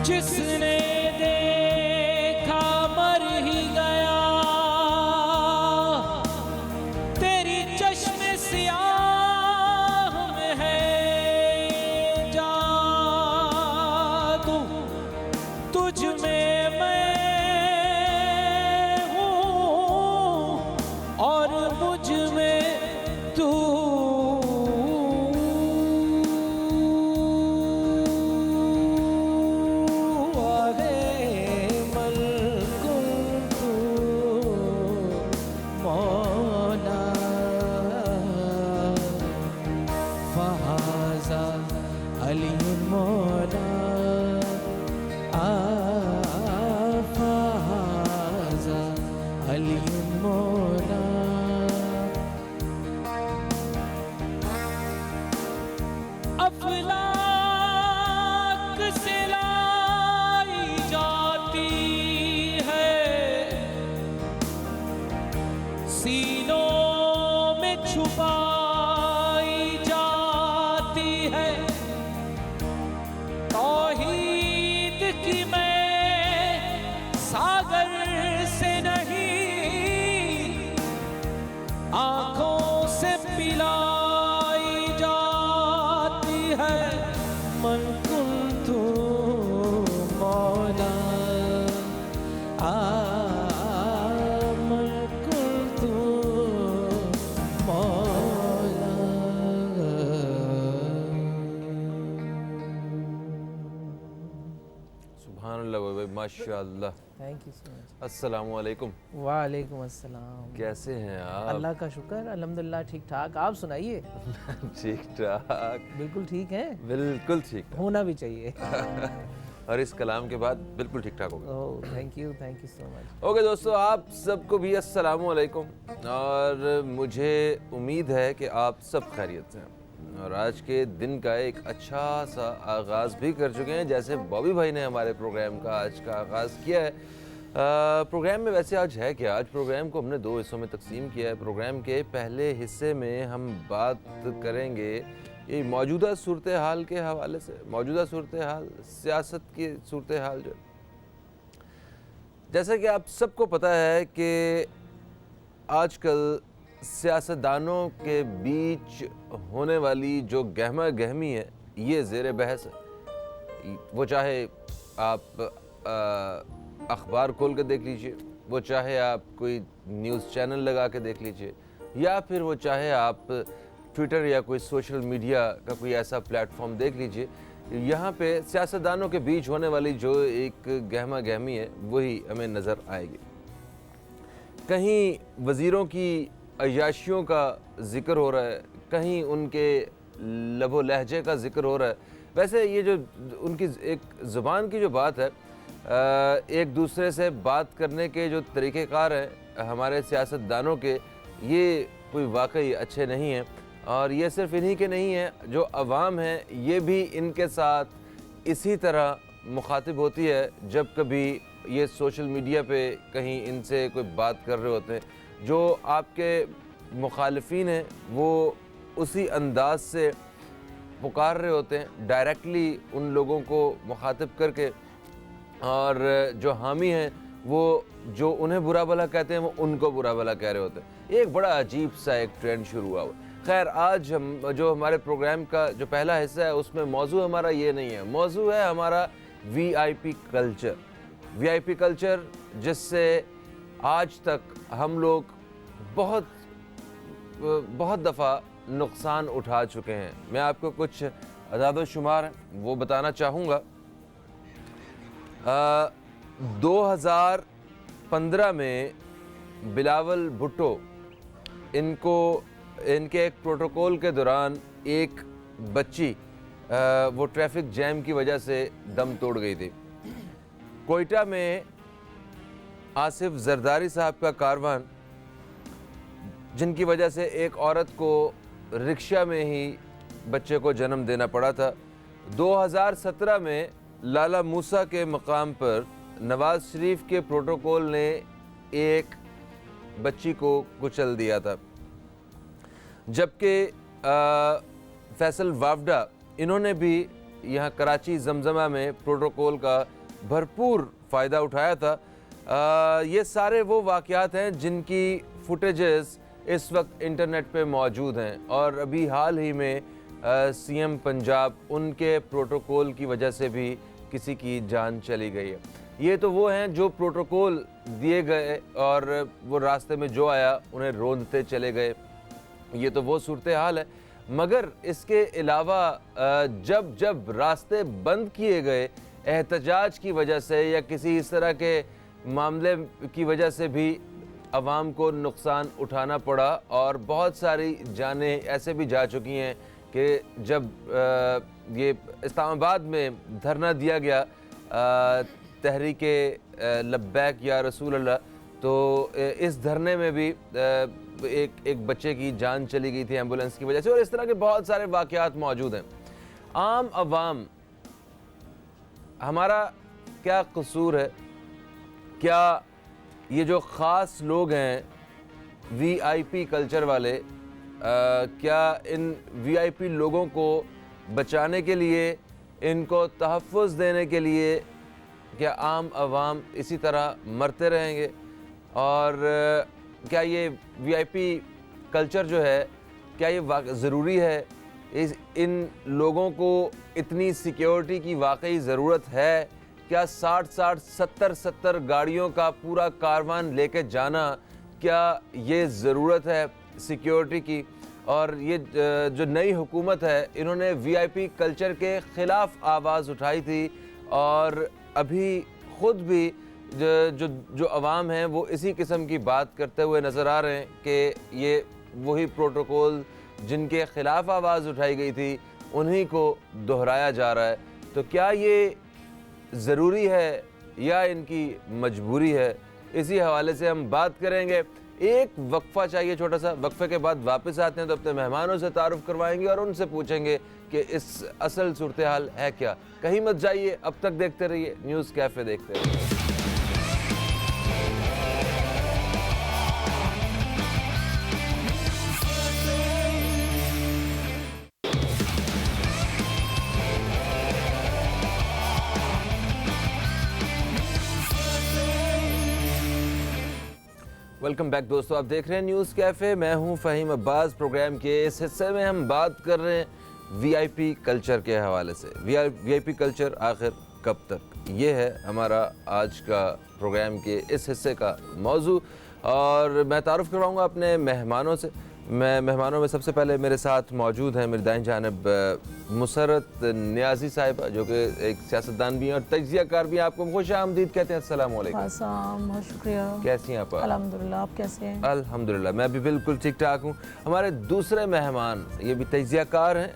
जिसने देखा मर ही गया, तेरी चश्मे सियाह में है जादू, तुझ में मैं हूँ और मुझ में तू। अफलाक से लाई जाती है, सीनों में छुपाई जाती है, तौहीद की मैं सागर से नहीं आंखों से पिलाई जाती है। मन कुंतु मौला मन कुंतु मौला। सुभान अल्लाह भाई, माशाअल्लाह। Thank you so much. अस्सलामु अलैकुम। वालेकुम अस्सलाम। कैसे हैं आप? अल्लाह का शुक्र, अल्हम्दुलिल्लाह ठीक ठाक। आप सुनाइए। ठीक ठाक, बिल्कुल ठीक है, बिल्कुल ठीक ठाक। होना भी चाहिए। और इस कलाम के बाद बिल्कुल ठीक ठाक होगा। Oh thank you so much. Okay दोस्तों, आप सबको भी अस्सलामु अलैकुम। और मुझे उम्मीद है कि आप सब खैरियत से हैं और आज के दिन का एक अच्छा सा आगाज़ भी कर चुके हैं, जैसे बॉबी भाई ने हमारे प्रोग्राम का आज का आगाज़ किया है। प्रोग्राम में वैसे आज है क्या, आज प्रोग्राम को हमने 2 हिस्सों में तकसीम किया है। प्रोग्राम के पहले हिस्से में हम बात करेंगे ये मौजूदा सूरत हाल के हवाले से, मौजूदा सूरत हाल, सियासत की सूरत हाल। जो जैसा कि आप सबको पता है कि आजकल सियासतदानों के बीच होने वाली जो गहमा गहमी है, ये ज़ेर बहस है। वो चाहे आप अखबार खोल के देख लीजिए, वो चाहे आप कोई न्यूज़ चैनल लगा के देख लीजिए, या फिर वो चाहे आप ट्विटर या कोई सोशल मीडिया का कोई ऐसा प्लेटफॉर्म देख लीजिए। यहाँ पे सियासतदानों के बीच होने वाली जो एक गहमा गहमी है, वही हमें नज़र आएगी। कहीं वज़ीरों की अय्याशियों का ज़िक्र हो रहा है, कहीं उनके लबो लहजे का ज़िक्र हो रहा है, वैसे ये जो उनकी एक ज़ुबान की जो बात है, एक दूसरे से बात करने के जो तरीक़ेकार हैं हमारे सियासतदानों के, ये कोई वाकई अच्छे नहीं हैं। और ये सिर्फ़ इन्हीं के नहीं हैं, जो अवाम है ये भी इनके साथ इसी तरह मुखातिब होती है जब कभी ये सोशल मीडिया पे कहीं इनसे कोई बात कर रहे होते हैं। जो आपके मुखालिफिन हैं वो उसी अंदाज से पुकार रहे होते हैं, डायरेक्टली उन लोगों को मुखातिब करके, और जो हामी हैं वो जो उन्हें बुरा भला कहते हैं वो उनको बुरा भला कह रहे होते हैं। एक बड़ा अजीब सा एक ट्रेंड शुरू हुआ। खैर, आज हम जो हमारे प्रोग्राम का जो पहला हिस्सा है उसमें मौजू हमारा ये नहीं है, मौजू है हमारा वीआईपी कल्चर। वीआईपी कल्चर जिससे आज तक हम लोग बहुत दफ़ा नुकसान उठा चुके हैं। मैं आपको कुछ अदाद शुमार वो बताना चाहूँगा। 2015 में बिलावल भुट्टो इनके एक प्रोटोकॉल के दौरान एक बच्ची वो ट्रैफिक जैम की वजह से दम तोड़ गई थी। कोयटा में आसिफ जरदारी साहब का कारवान, जिनकी वजह से एक औरत को रिक्शा में ही बच्चे को जन्म देना पड़ा था। 2017 में लाला मूसा के मकाम पर नवाज शरीफ के प्रोटोकॉल ने एक बच्ची को कुचल दिया था, जबकि फैसल वावडा इन्होंने भी यहाँ कराची जमजमा में प्रोटोकॉल का भरपूर फ़ायदा उठाया था। ये सारे वो वाक़यात हैं जिनकी फुटेजेस इस वक्त इंटरनेट पे मौजूद हैं, और अभी हाल ही में सीएम पंजाब उनके प्रोटोकॉल की वजह से भी किसी की जान चली गई है। ये तो वो हैं जो प्रोटोकॉल दिए गए और वो रास्ते में जो आया उन्हें रोंदते चले गए। ये तो वो सूरत हाल है। मगर इसके अलावा जब जब रास्ते बंद किए गए एहतजाज की वजह से या किसी इस तरह के मामले की वजह से भी अवाम को नुकसान उठाना पड़ा, और बहुत सारी जानें ऐसे भी जा चुकी हैं कि जब ये इस्लामाबाद में धरना दिया गया तहरीके लब्बैक या रसूल अल्लाह, तो इस धरने में भी एक बच्चे की जान चली गई थी एम्बुलेंस की वजह से। और इस तरह के बहुत सारे वाक़यात मौजूद हैं। आम अवाम, हमारा क्या कसूर है? क्या ये जो ख़ास लोग हैं वीआईपी कल्चर वाले, क्या इन वीआईपी लोगों को बचाने के लिए, इनको तहफ़्फ़ुज़ देने के लिए क्या आम अवाम इसी तरह मरते रहेंगे? और क्या ये वीआईपी कल्चर जो है, क्या ये ज़रूरी है? इन लोगों को इतनी सिक्योरिटी की वाकई ज़रूरत है? क्या 60-60, 70-70 गाड़ियों का पूरा कारवान लेके जाना, क्या ये ज़रूरत है सिक्योरिटी की? और ये जो नई हुकूमत है, इन्होंने वीआईपी कल्चर के ख़िलाफ़ आवाज़ उठाई थी, और अभी ख़ुद भी जो अवाम हैं वो इसी किस्म की बात करते हुए नज़र आ रहे हैं कि ये वही प्रोटोकॉल जिनके ख़िलाफ़ आवाज़ उठाई गई थी उन्हीं को दोहराया जा रहा है। तो क्या ये ज़रूरी है या इनकी मजबूरी है? इसी हवाले से हम बात करेंगे। एक वक्फ़ा चाहिए, छोटा सा। वक्फ़े के बाद वापस आते हैं तो अपने मेहमानों से तारुफ़ करवाएंगे और उनसे पूछेंगे कि इस असल सूरत हाल है क्या। कहीं मत जाइए, अब तक देखते रहिए न्यूज़ कैफ़े, देखते रहिए। वेलकम बैक दोस्तों, आप देख रहे हैं न्यूज़ कैफ़े। मैं हूं फ़हीम अब्बास। प्रोग्राम के इस हिस्से में हम बात कर रहे हैं वीआईपी कल्चर के हवाले से। वीआईपी कल्चर आखिर कब तक, ये है हमारा आज का प्रोग्राम के इस हिस्से का मौजू। और मैं तारुफ़ करवाऊंगा अपने मेहमानों से। मैं मेहमानों में सबसे पहले मेरे साथ मौजूद हैं मेरी दाईं जानिब मुसरत नियाज़ी साहिबा, जो कि एक सियासतदान भी हैं और तज्ज़ियाकार भी हैं। आपको खुश आमदीद कहते हैं। अस्सलाम वालेकुम। बहुत शुक्रिया। कैसी हैं आप? अल्हम्दुलिल्लाह, आप कैसे हैं? अल्हम्दुलिल्लाह, मैं भी बिल्कुल ठीक ठाक हूँ। हमारे दूसरे मेहमान ये भी तज्ज़ियाकार हैं,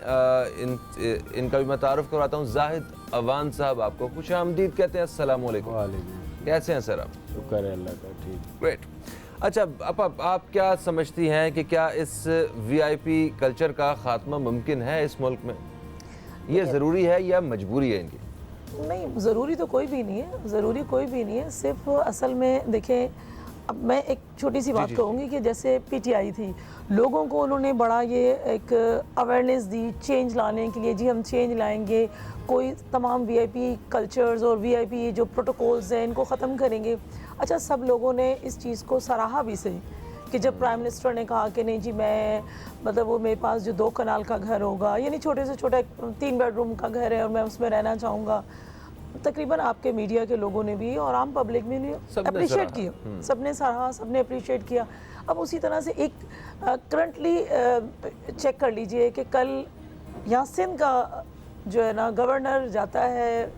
इनका भी मैं तारुफ करवाता हूँ। जाहिद अवान साहब, आपको खुश आमदीद कहते हैं। अस्सलाम वालेकुम। कैसे हैं सर आप? शुक्र है अल्लाह का, ठीक। ग्रेट। अच्छा, आप क्या समझती हैं कि क्या इस वीआईपी कल्चर का ख़ात्मा मुमकिन है इस मुल्क में? ये ज़रूरी है या मजबूरी है इनकी? नहीं, ज़रूरी तो कोई भी नहीं है, ज़रूरी कोई भी नहीं है। सिर्फ असल में देखें, अब मैं एक छोटी सी बात कहूँगी कि जैसे पीटीआई थी, लोगों को उन्होंने बड़ा ये एक अवेयरनेस दी चेंज लाने के लिए, जी हम चेंज लाएंगे, कोई तमाम वीआईपी कल्चर्स और वीआईपी जो प्रोटोकॉल्स हैं इनको ख़त्म करेंगे। अच्छा, सब लोगों ने इस चीज़ को सराहा भी सही कि जब प्राइम मिनिस्टर ने कहा कि नहीं जी मैं मतलब वो मेरे पास जो 2 कनाल का घर होगा, यानी छोटे से छोटा 3 बेडरूम का घर है और मैं उसमें रहना चाहूँगा, तकरीबन आपके मीडिया के लोगों ने भी और आम पब्लिक में भी अप्रिशिएट किया, सबने सराहा, सबने अप्रिशिएट किया। अब उसी तरह से एक करंटली चेक कर लीजिए कि कल यहाँ सिंध का जो है ना गवर्नर जाता है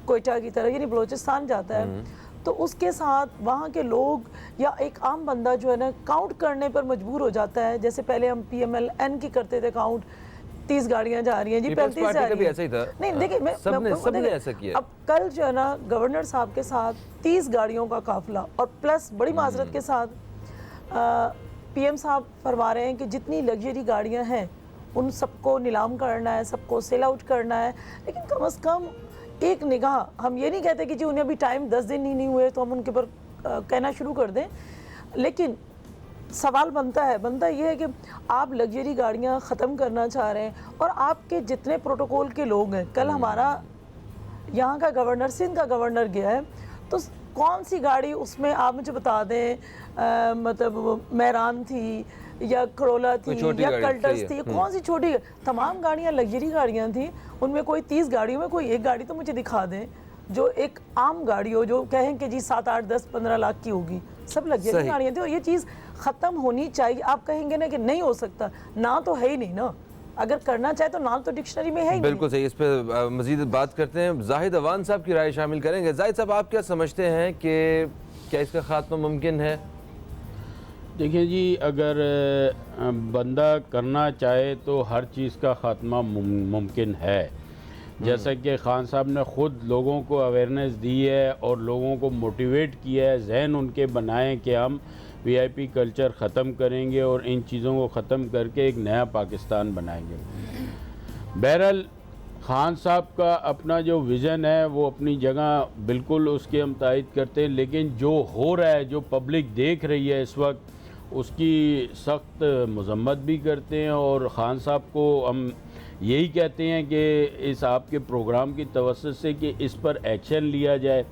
कोयटा की तरफ, यानी बलूचिस्तान जाता है, तो उसके साथ वहाँ के लोग या एक आम बंदा जो है ना काउंट करने पर मजबूर हो जाता है। जैसे पहले हम PMLN की करते थे काउंट, 30 गाड़ियाँ जा रही हैं जी, 35 जा रही हैं। नहीं देखिए, सबने ऐसा किया। अब कल जो है ना गवर्नर साहब के साथ 30 गाड़ियों का काफिला और प्लस बड़ी माजरत के साथ PM साहब फरमा रहे हैं कि जितनी लग्जरी गाड़ियाँ हैं उन सबको नीलाम करना है, सबको सेल आउट करना है। लेकिन कम अज़ कम एक निगाह, हम ये नहीं कहते कि जी उन्हें अभी टाइम 10 दिन ही नहीं हुए तो हम उनके ऊपर कहना शुरू कर दें, लेकिन सवाल बनता ये है कि आप लग्जरी गाड़ियाँ ख़त्म करना चाह रहे हैं और आपके जितने प्रोटोकॉल के लोग हैं, कल हमारा यहाँ का गवर्नर, सिंध का गवर्नर गया है, तो कौन सी गाड़ी उसमें आप मुझे बता दें, मतलब मैरान थी या करोला थी या कल्टस थी, कौन सी छोटी, तमाम गाड़ियाँ लग्जरी गाड़ियाँ थी, उनमें कोई 30 गाड़ियों में कोई एक गाड़ी तो मुझे दिखा दें जो एक आम गाड़ी हो, जो कहें कि जी 7, 8, 10, 15 लाख की होगी। सब लग्जरी गाड़ियाँ थी और ये चीज़ ख़त्म होनी चाहिए। आप कहेंगे ना कि नहीं हो सकता, ना तो है ही नहीं ना, अगर करना चाहे तो नाम तो डिक्शनरी में है ही। बिल्कुल सही, इस पर मजीद बात करते हैं। जाहिद अवान साहब की राय शामिल करेंगे। जाहिद साहब, आप क्या समझते हैं कि क्या इसका खात्मा मुमकिन है? देखिए जी, अगर बंदा करना चाहे तो हर चीज़ का ख़ात्मा मुमकिन है। जैसा कि खान साहब ने ख़ुद लोगों को अवेयरनेस दी है और लोगों को मोटिवेट किया है, जहन उनके बनाएं कि हम वीआईपी कल्चर ख़त्म करेंगे और इन चीज़ों को ख़त्म करके एक नया पाकिस्तान बनाएंगे। बहरहाल खान साहब का अपना जो विज़न है वो अपनी जगह बिल्कुल उसकी हम तायद करते हैं, लेकिन जो हो रहा है, जो पब्लिक देख रही है इस वक्त, उसकी सख्त मज़म्मत भी करते हैं और ख़ान साहब को हम यही कहते हैं कि इस आपके प्रोग्राम की तवज्जो से कि इस पर एक्शन लिया जाए,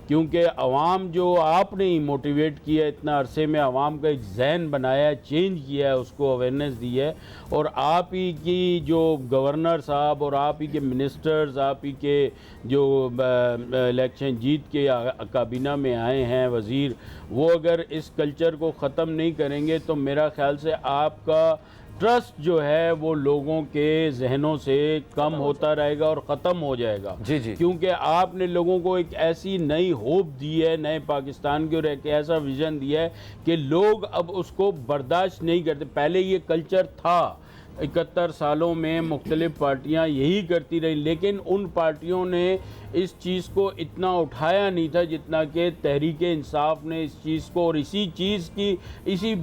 क्योंकि अवाम जो आपने ही मोटिवेट किया, इतना अरसे में अवाम का एक जहन बनाया, चेंज किया है, उसको अवेयरनेस दी है, और आप ही की जो गवर्नर साहब और आप ही के मिनिस्टर्स, आप ही के जो इलेक्शन जीत के काबीना में आए हैं वज़ीर, वो अगर इस कल्चर को ख़त्म नहीं करेंगे तो मेरा ख़्याल से आपका ट्रस्ट जो है वो लोगों के जहनों से कम होता रहेगा और ख़त्म हो जाएगा। जी जी, क्योंकि आपने लोगों को एक ऐसी नई होप दी है, नए पाकिस्तान की, और एक ऐसा विज़न दिया है कि लोग अब उसको बर्दाश्त नहीं करते। पहले ये कल्चर था, 71 सालों में मुख्तलिफ़ पार्टियां यही करती रही, लेकिन उन पार्टियों ने इस चीज़ को इतना उठाया नहीं था जितना कि तहरीक इंसाफ ने इस चीज़ को, और इसी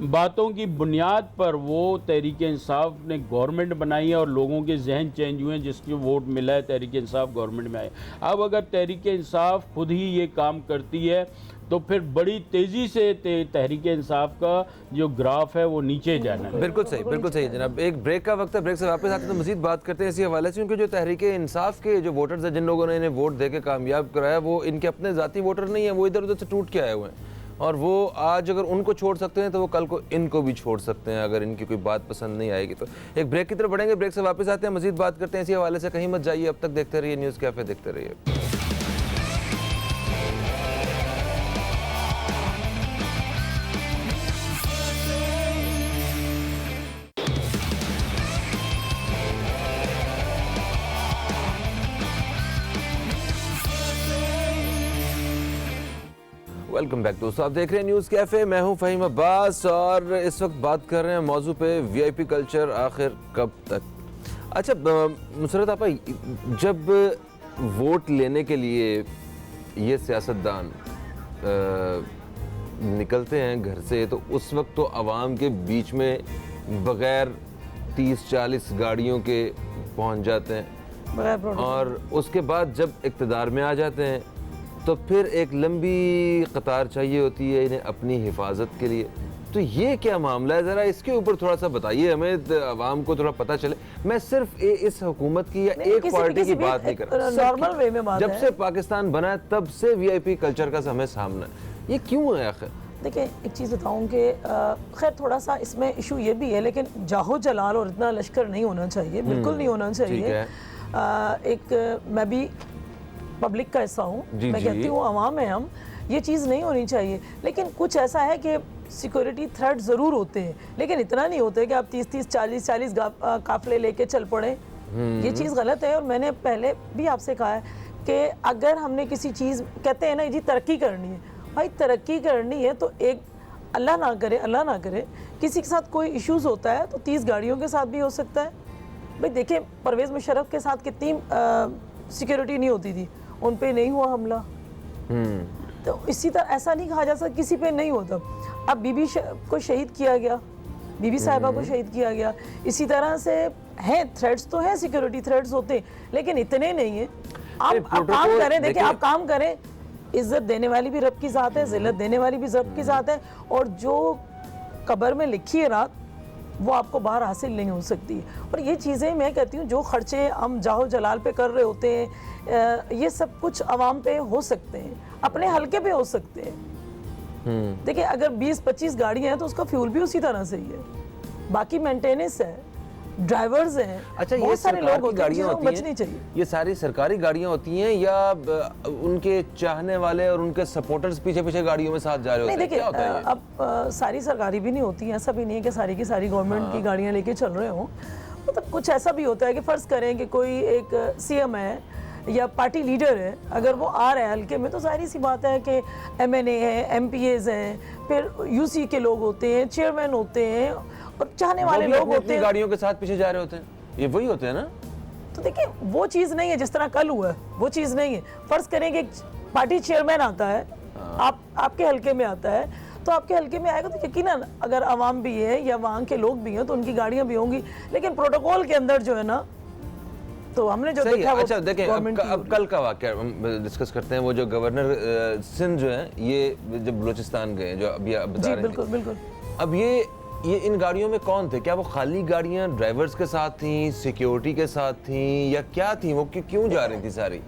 बातों की बुनियाद पर वो तहरीक इंसाफ ने गवर्नमेंट बनाई है और लोगों के जहन चेंज हुए हैं, जिसके वोट मिला है, तहरीक इंसाफ गवर्नमेंट में आए। अब अगर तहरीक इंसाफ खुद ही ये काम करती है तो फिर बड़ी तेज़ी से तहरीक इंसाफ का जो ग्राफ है वो नीचे जाना है। बिल्कुल सही जनाब। एक ब्रेक का वक्त है, ब्रेक से वापस आते तो मजीद बात करते हैं इसी हवाले से, क्योंकि जो तहरीक इंसाफ के जो वोटर्स हैं, जिन लोगों ने इन्हें वोट दे के कामयाब कराया, वो इनके अपने ज़ाती वोटर नहीं हैं, वो इधर उधर से टूट के आए हुए हैं, और वो आज अगर उनको छोड़ सकते हैं तो वो कल को इनको भी छोड़ सकते हैं अगर इनकी कोई बात पसंद नहीं आएगी तो। एक ब्रेक की तरफ बढ़ेंगे, ब्रेक से वापस आते हैं, मजीद बात करते हैं इसी हवाले से। कहीं मत जाइए, अब तक देखते रहिए न्यूज़ कैफ़े, देखते रहिए। वेलकम बैक दोस्तों, आप देख रहे हैं न्यूज़ कैफ़े। मैं हूं फ़हीम अब्बास और इस वक्त बात कर रहे हैं मौजू पे वीआईपी कल्चर आखिर कब तक। अच्छा मुसरत आपा, जब वोट लेने के लिए ये सियासतदान निकलते हैं घर से तो उस वक्त तो आवाम के बीच में बग़ैर 30-40 गाड़ियों के पहुंच जाते हैं बगैर प्रोटोकॉल। और उसके बाद जब इक़्तिदार में आ जाते हैं तो फिर एक लंबी कतार चाहिए होती है इन्हें अपनी हिफाजत के लिए। तो ये क्या मामला है, ज़रा इसके ऊपर थोड़ा सा बताइए हमें, आवाम को थोड़ा पता चले। मैं सिर्फ इस हुकूमत की या एक पार्टी की बात नहीं कर रहा, नॉर्मल वे में बात जब है। से पाकिस्तान बना है तब से वीआईपी कल्चर का हमें सामना है। ये क्यों है आखिर? देखिए एक चीज़ बताऊं कि खैर थोड़ा सा इसमें इशू ये भी है, लेकिन जाहो जलाल और इतना लश्कर नहीं होना चाहिए, बिल्कुल नहीं होना ठीक चाहिए। है। मैं भी पब्लिक का हिस्सा हूँ, जी, मैं जी। कहती हूँ आवाम है हम, ये चीज़ नहीं होनी चाहिए। लेकिन कुछ ऐसा है कि सिक्योरिटी थ्रेट ज़रूर होते हैं, लेकिन इतना नहीं होते कि आप 30-30 40-40 काफले लेके चल पड़े। ये चीज़ गलत है। और मैंने पहले भी आपसे कहा है कि अगर हमने किसी चीज़, कहते हैं ना जी तरक्की करनी है, भाई तरक्की करनी है तो एक अल्लाह ना करे किसी के साथ कोई इश्यूज़ होता है तो 30 गाड़ियों के साथ भी हो सकता है। भाई देखिए परवेज़ मुशर्रफ के साथ कितनी सिक्योरिटी नहीं होती थी, उन पे नहीं हुआ हमला। तो इसी तरह ऐसा नहीं कहा जा सकता किसी पे नहीं होता। अब बीबी को शहीद किया गया, बीबी साहिबा को शहीद किया गया। इसी तरह से हैं थ्रेट्स, तो हैं सिक्योरिटी थ्रेट्स होते हैं, लेकिन इतने नहीं है। आप काम करें, देखिए आप काम करें, इज्जत देने वाली भी रब की ज़ात है, जिल्लत देने वाली भी रब की ज़ात है। और जो कब्र में लिखी है रात वो आपको बाहर हासिल नहीं हो सकती। और ये चीज़ें मैं कहती हूँ जो खर्चे हम जाहो जलाल पे कर रहे होते हैं, ये सब कुछ आवाम पे हो सकते हैं, अपने हल्के पे हो सकते हैं। देखिए अगर 20-25 गाड़ियाँ हैं तो उसका फ्यूल भी उसी तरह से ही है, बाकी मेंटेनेंस है, ड्राइवर्स हैं। अच्छा, ये बहुत सारे सरकार लोग की होते हैं गाड़ियाँ जिनको होती बचनी हैं, चाहिए। ये सारी सरकारी गाड़ियाँ होती हैं या उनके चाहने वाले और उनके सपोर्टर्स पीछे पीछे गाड़ियों में साथ जा रहे नहीं होते हैं? देखिए क्या होता है ये? अब सारी सरकारी भी नहीं होती हैं, ऐसा भी नहीं है कि सारी की सारी गवर्नमेंट की गाड़ियां लेके चल रहे हों। मतलब कुछ ऐसा भी होता है कि फ़र्ज़ करें कि कोई एक सीएम है या पार्टी लीडर है, अगर वो आ रहा है हल्के में तो जाहिर सी बात है कि एमएनए है, एमपीएज हैं, फिर यूसी के लोग होते हैं, चेयरमैन होते हैं और चाहने वाले लोग होते अपनी हैं। गाड़ियों के साथ पीछे जा रहे होते हैं, ये वही होते हैं ना? तो देखिए वो चीज़ नहीं है जिस तरह कल हुआ है, वो चीज़ नहीं है। फ़र्ज़ करें कि एक पार्टी चेयरमैन आता है, आपके हल्के में आता है, तो आपके हल्के में आएगा तो यकीनन अगर आवाम भी है या वहाँ के लोग भी हैं तो उनकी गाड़ियाँ भी होंगी। लेकिन प्रोटोकॉल के अंदर जो है ना, तो हमने जो सही देखा है। वो अच्छा देखें, गवर्नमेंट की अब कल का वाकया हम डिस्कस करते हैं। वो जो गवर्नर सिंध जो है, ये जब बलूचिस्तान गए, जो अभी आप बता जी रहे थे, बिल्कुल बिल्कुल। अब ये इन गाड़ियों में कौन थे? क्या वो खाली गाड़ियां ड्राइवर्स के साथ थीं, सिक्योरिटी के साथ थीं, या क्या थी? वो क्यों जा रही थी सारी?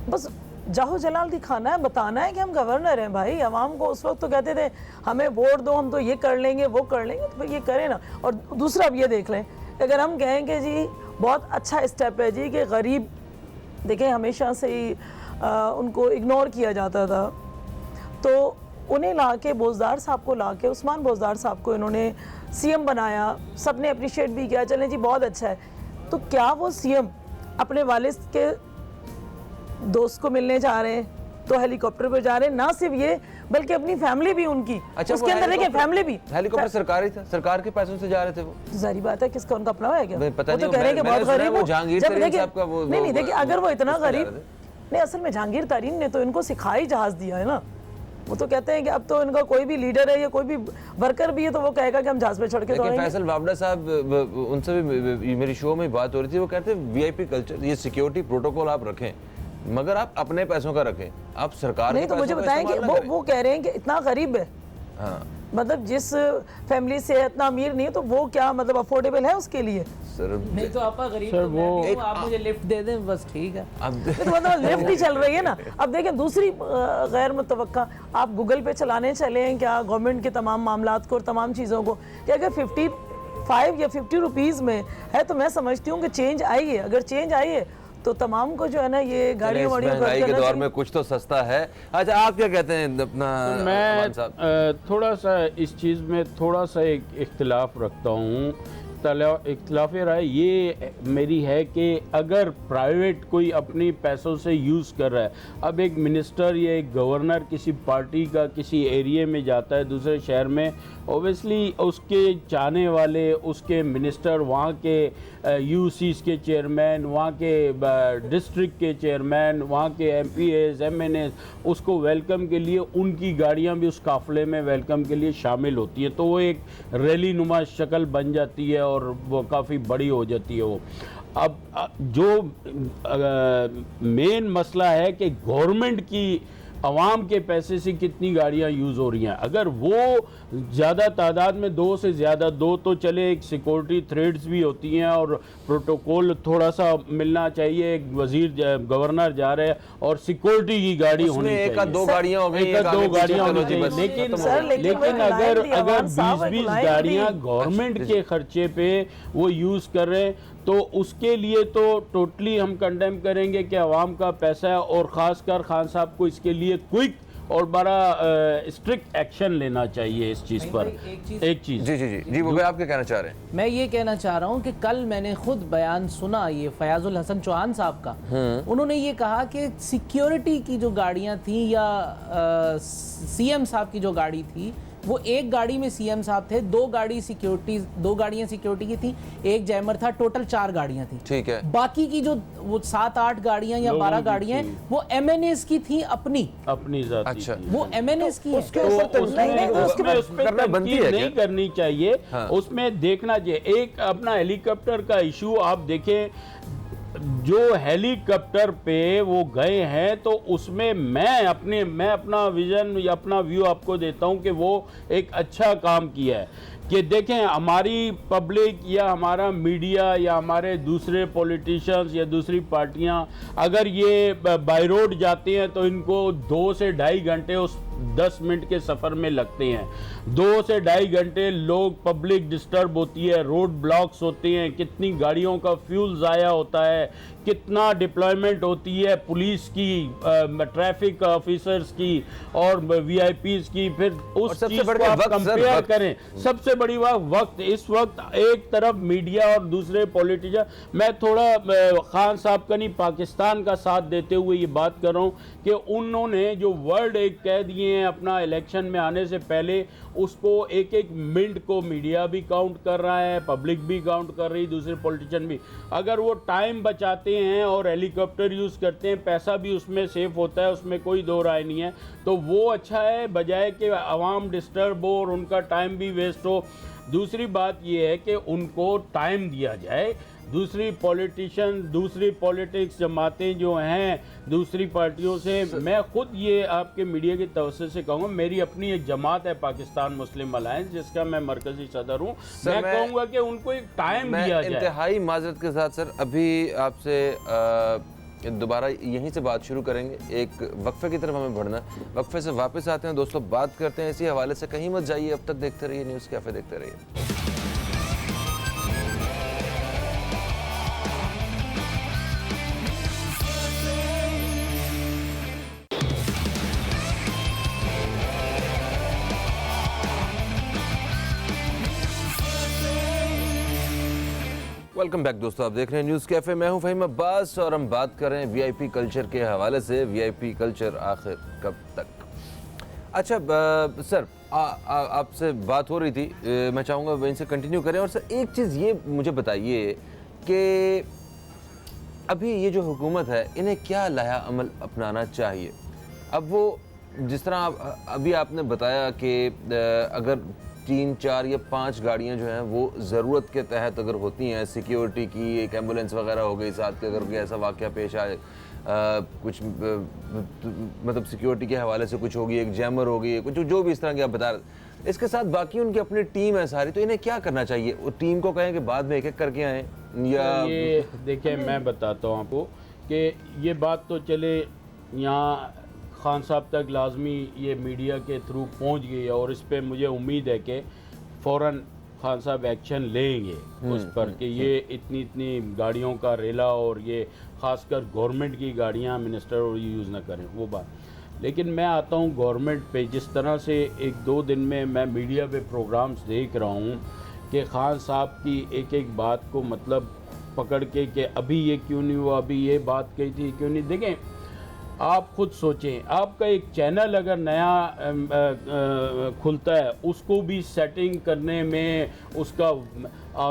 बस जाहो जलाल दिखाना है, बताना है कि हम गवर्नर हैं। भाई आवाम को उस वक्त तो कहते थे हमें वोट दो, हम तो ये कर लेंगे वो कर लेंगे, तो फिर ये करें ना। और दूसरा अब ये देख लें, अगर हम कहेंगे जी बहुत अच्छा स्टेप है जी कि गरीब, देखें हमेशा से ही उनको इग्नोर किया जाता था, तो उन्हें ला के बोजदार साहब को ला के, उस्मान बोजदार साहब को इन्होंने सीएम बनाया, सब ने अप्रिशिएट भी किया, चलें जी बहुत अच्छा है। तो क्या वो सीएम अपने वालिद के दोस्त को मिलने जा रहे हैं तो हेलीकॉप्टर पर जा रहे हैं? ना सिर्फ ये बल्कि अपनी फैमिली भी उनकी, अच्छा, उसके अंदर देखिए फैमिली भी। हेलीकॉप्टर सरकारी था, सरकार के पैसों से जा रहे थे वो? जारी बात है, किसका उनका अपना है क्या? पता वो नहीं, तो कह रहे हैं कि मैंने बहुत सुना है गरीब वो हो। जहांगीर जब तरीन देखिए साहब का वो नहीं देखिए अगर वो इतना उसमें जा गरीब रहे थे। नहीं, असल में जहांगीर तरीन ने तो इनको सिखाई जहाज दिया है ना। वो तो कहते हैं कि अब तो इनका कोई भी लीडर है या कोई भी वर्कर भी है तो वो कहेगा कि हम जहाज पे चढ़ के लेकिन फैसल वावड़ा साहब, उनसे भी मेरी शो में बात हो रही थी, वो कहते हैं वीआईपी कल्चर, ये सिक्योरिटी प्रोटोकॉल आप रखें मगर आप अपने पैसों का रखें, आप सरकार नहीं। तो मुझे बताएं कि वो कह रहे हैं कि इतना गरीब है, हाँ मतलब जिस फैमिली से इतना अमीर नहीं है तो वो क्या मतलब अफोर्डेबल है उसके लिए? सर नहीं तो आपका गरीब सर, तो मैं वो- भी हूँ, आप मुझे लिफ्ट दे दें बस, ठीक है। अब तो मतलब लिफ्ट ही चल रही है ना। अब देखें दूसरी गैर मुतवक्का, आप गूगल पे चलाने चले हैं क्या गवर्नमेंट के तमाम मामलात को और तमाम चीज़ों को, कि अगर 55 या 50 रुपीज़ में है तो मैं समझती हूँ कि चेंज आई है। अगर चेंज आई है तो तमाम को जो है ना ये गाड़ियों वाड़ियों महंगाई के दौर में कुछ तो सस्ता है। अच्छा आप क्या कहते हैं अपना मैं अरमान साहब? थोड़ा सा इस चीज़ में थोड़ा सा एक इख्तिलाफ रखता हूँ इख्तिलाफ राय ये मेरी है कि अगर प्राइवेट कोई अपनी पैसों से यूज़ कर रहा है, अब एक मिनिस्टर या एक गवर्नर किसी पार्टी का किसी एरिया में जाता है दूसरे शहर में, ओबियसली उसके चाहने वाले, उसके मिनिस्टर, वहाँ के यूसीस के चेयरमैन, वहाँ के डिस्ट्रिक्ट के चेयरमैन, वहाँ के एमपीएस, एमएनएस उसको वेलकम के लिए उनकी गाड़ियाँ भी उस काफ़िले में वेलकम के लिए शामिल होती है, तो वो एक रैली नुमा शक्ल बन जाती है और वो काफ़ी बड़ी हो जाती है वो। अब जो मेन मसला है कि गवर्नमेंट की आवाम के पैसे से कितनी गाड़ियां यूज़ हो रही हैं, अगर वो ज़्यादा तादाद में, 2 से ज़्यादा, 2 तो चले, एक सिक्योरिटी थ्रेड्स भी होती हैं और प्रोटोकॉल थोड़ा सा मिलना चाहिए, एक वजीर गवर्नर जा रहे हैं और सिक्योरिटी की गाड़ी होनी चाहिए, 1-2 गाड़ियाँ हो गई, 1-2 गाड़ियाँ होनी चाहिए, लेकिन अगर 20-20 गाड़ियाँ गवर्नमेंट के खर्चे पे वो यूज़ कर रहे हैं तो उसके लिए तो टोटली हम कंडेम करेंगे कि आवाम का पैसा है, और ख़ासकर खान साहब को इसके लिए क्विक और बड़ा स्ट्रिक्ट एक्शन लेना चाहिए इस चीज़ पर। एक चीज़ जी वो आप क्या कहना चाह रहे हैं? मैं ये कहना चाह रहा हूँ कि कल मैंने खुद बयान सुना ये फयाजुल हसन चौहान साहब का। उन्होंने ये कहा कि सिक्योरिटी की जो गाड़ियाँ थी या सीएम साहब की जो गाड़ी थी, वो एक गाड़ी में सीएम साहब थे, 2 गाड़ियां सिक्योरिटी की थी, एक जैमर था, टोटल 4 गाड़ियां थी। ठीक है। बाकी की जो वो 7-8 गाड़ियां या 12 गाड़ियां हैं वो एमएनएस की थी, अपनी जाती। अच्छा, वो एमएनएस की उसमें नहीं करनी चाहिए, उसमें देखना चाहिए। एक अपना हेलीकॉप्टर का इशू आप देखें, जो हेलीकॉप्टर पे वो गए हैं तो उसमें मैं अपना विजन या अपना व्यू आपको देता हूं कि वो एक अच्छा काम किया है कि देखें हमारी पब्लिक या हमारा मीडिया या हमारे दूसरे पॉलिटिशियंस या दूसरी पार्टियां अगर ये बाय रोड जाते हैं तो इनको 2 से 2.5 घंटे उस 10 मिनट के सफ़र में लगते हैं। 2 से 2.5 घंटे लोग, पब्लिक डिस्टर्ब होती है, रोड ब्लॉक्स होते हैं, कितनी गाड़ियों का फ्यूल ज़ाया होता है, कितना डिप्लॉयमेंट होती है पुलिस की, ट्रैफिक ऑफिसर्स की और वीआईपीज़ की, फिर उस चीज़ को आप कंपेयर करें। सबसे बड़ी बात वक्त। इस वक्त एक तरफ मीडिया और दूसरे पॉलिटिशियन, मैं थोड़ा खान साहब का नहीं पाकिस्तान का साथ देते हुए ये बात कर रहा हूँ कि उन्होंने जो वर्ड एक कह दिए हैं अपना इलेक्शन में आने से पहले, उसको एक मिनट को मीडिया भी काउंट कर रहा है, पब्लिक भी काउंट कर रही, दूसरे पॉलिटिशियन भी। अगर वो टाइम बचाते हैं और हेलीकॉप्टर यूज़ करते हैं, पैसा भी उसमें सेफ होता है, उसमें कोई दो राय नहीं है, तो वो अच्छा है बजाय कि आवाम डिस्टर्ब हो और उनका टाइम भी वेस्ट हो। दूसरी बात ये है कि उनको टाइम दिया जाए। दूसरी पॉलिटिशियन, दूसरी पॉलिटिक्स जमातें जो हैं दूसरी पार्टियों से, मैं खुद ये आपके मीडिया की तवज्जो से कहूँगा, मेरी अपनी एक जमात है पाकिस्तान मुस्लिम अलायंस जिसका मैं मरकजी सदर हूँ, मैं कहूँगा कि उनको एक टाइम दिया जाए। इंतहाई माजरत के साथ सर, अभी आपसे दोबारा यहीं से बात शुरू करेंगे, एक वक्फे की तरफ हमें बढ़ना, वक्फे से वापस आते हैं दोस्तों, बात करते हैं इसी हवाले से। कहीं मत जाइए, अब तक देखते रहिए न्यूज़ कैफे, देखते रहिए। वेलकम बैक दोस्तों, आप देख रहे हैं न्यूज़ कैफ़े, मैं हूं फ़हीम अब्बास और हम बात कर रहे हैं वीआईपी कल्चर के हवाले से। वीआईपी कल्चर आखिर कब तक? अच्छा सर, आपसे बात हो रही थी, मैं चाहूँगा वहीं से कंटिन्यू करें। और सर एक चीज़ ये मुझे बताइए कि अभी ये जो हुकूमत है, इन्हें क्या लाया अमल अपनाना चाहिए? अब वो जिस तरह अभी आपने बताया कि अगर 3, 4 या 5 गाड़ियां जो हैं वो ज़रूरत के तहत अगर होती हैं, सिक्योरिटी की, एक एम्बुलेंस वगैरह हो गई साथ के, अगर कोई ऐसा वाक़या पेश आए, कुछ मतलब सिक्योरिटी के हवाले से कुछ होगी, एक जैमर होगी, कुछ जो भी इस तरह की आप बता रहे, इसके साथ बाकी उनकी अपनी टीम है सारी, तो इन्हें क्या करना चाहिए? वो टीम को कहें कि बाद में एक करके आएँ, या ये देखिए मैं बताता हूँ आपको कि ये बात तो चले यहाँ खान साहब तक लाजमी ये मीडिया के थ्रू पहुंच गई है और इस पर मुझे उम्मीद है कि फ़ौरन खान साहब एक्शन लेंगे उस पर कि ये इतनी गाड़ियों का रेला और ये ख़ासकर गवर्नमेंट की गाड़ियां मिनिस्टर और ये यूज़ ना करें, वो बात। लेकिन मैं आता हूं गवर्नमेंट पे, जिस तरह से 1-2 दिन में मैं मीडिया पे प्रोग्राम्स देख रहा हूं कि खान साहब की एक एक बात को मतलब पकड़ के कि अभी ये क्यों नहीं हुआ, अभी ये बात कही थी क्यों नहीं। देखें, आप खुद सोचें, आपका एक चैनल अगर नया खुलता है, उसको भी सेटिंग करने में, उसका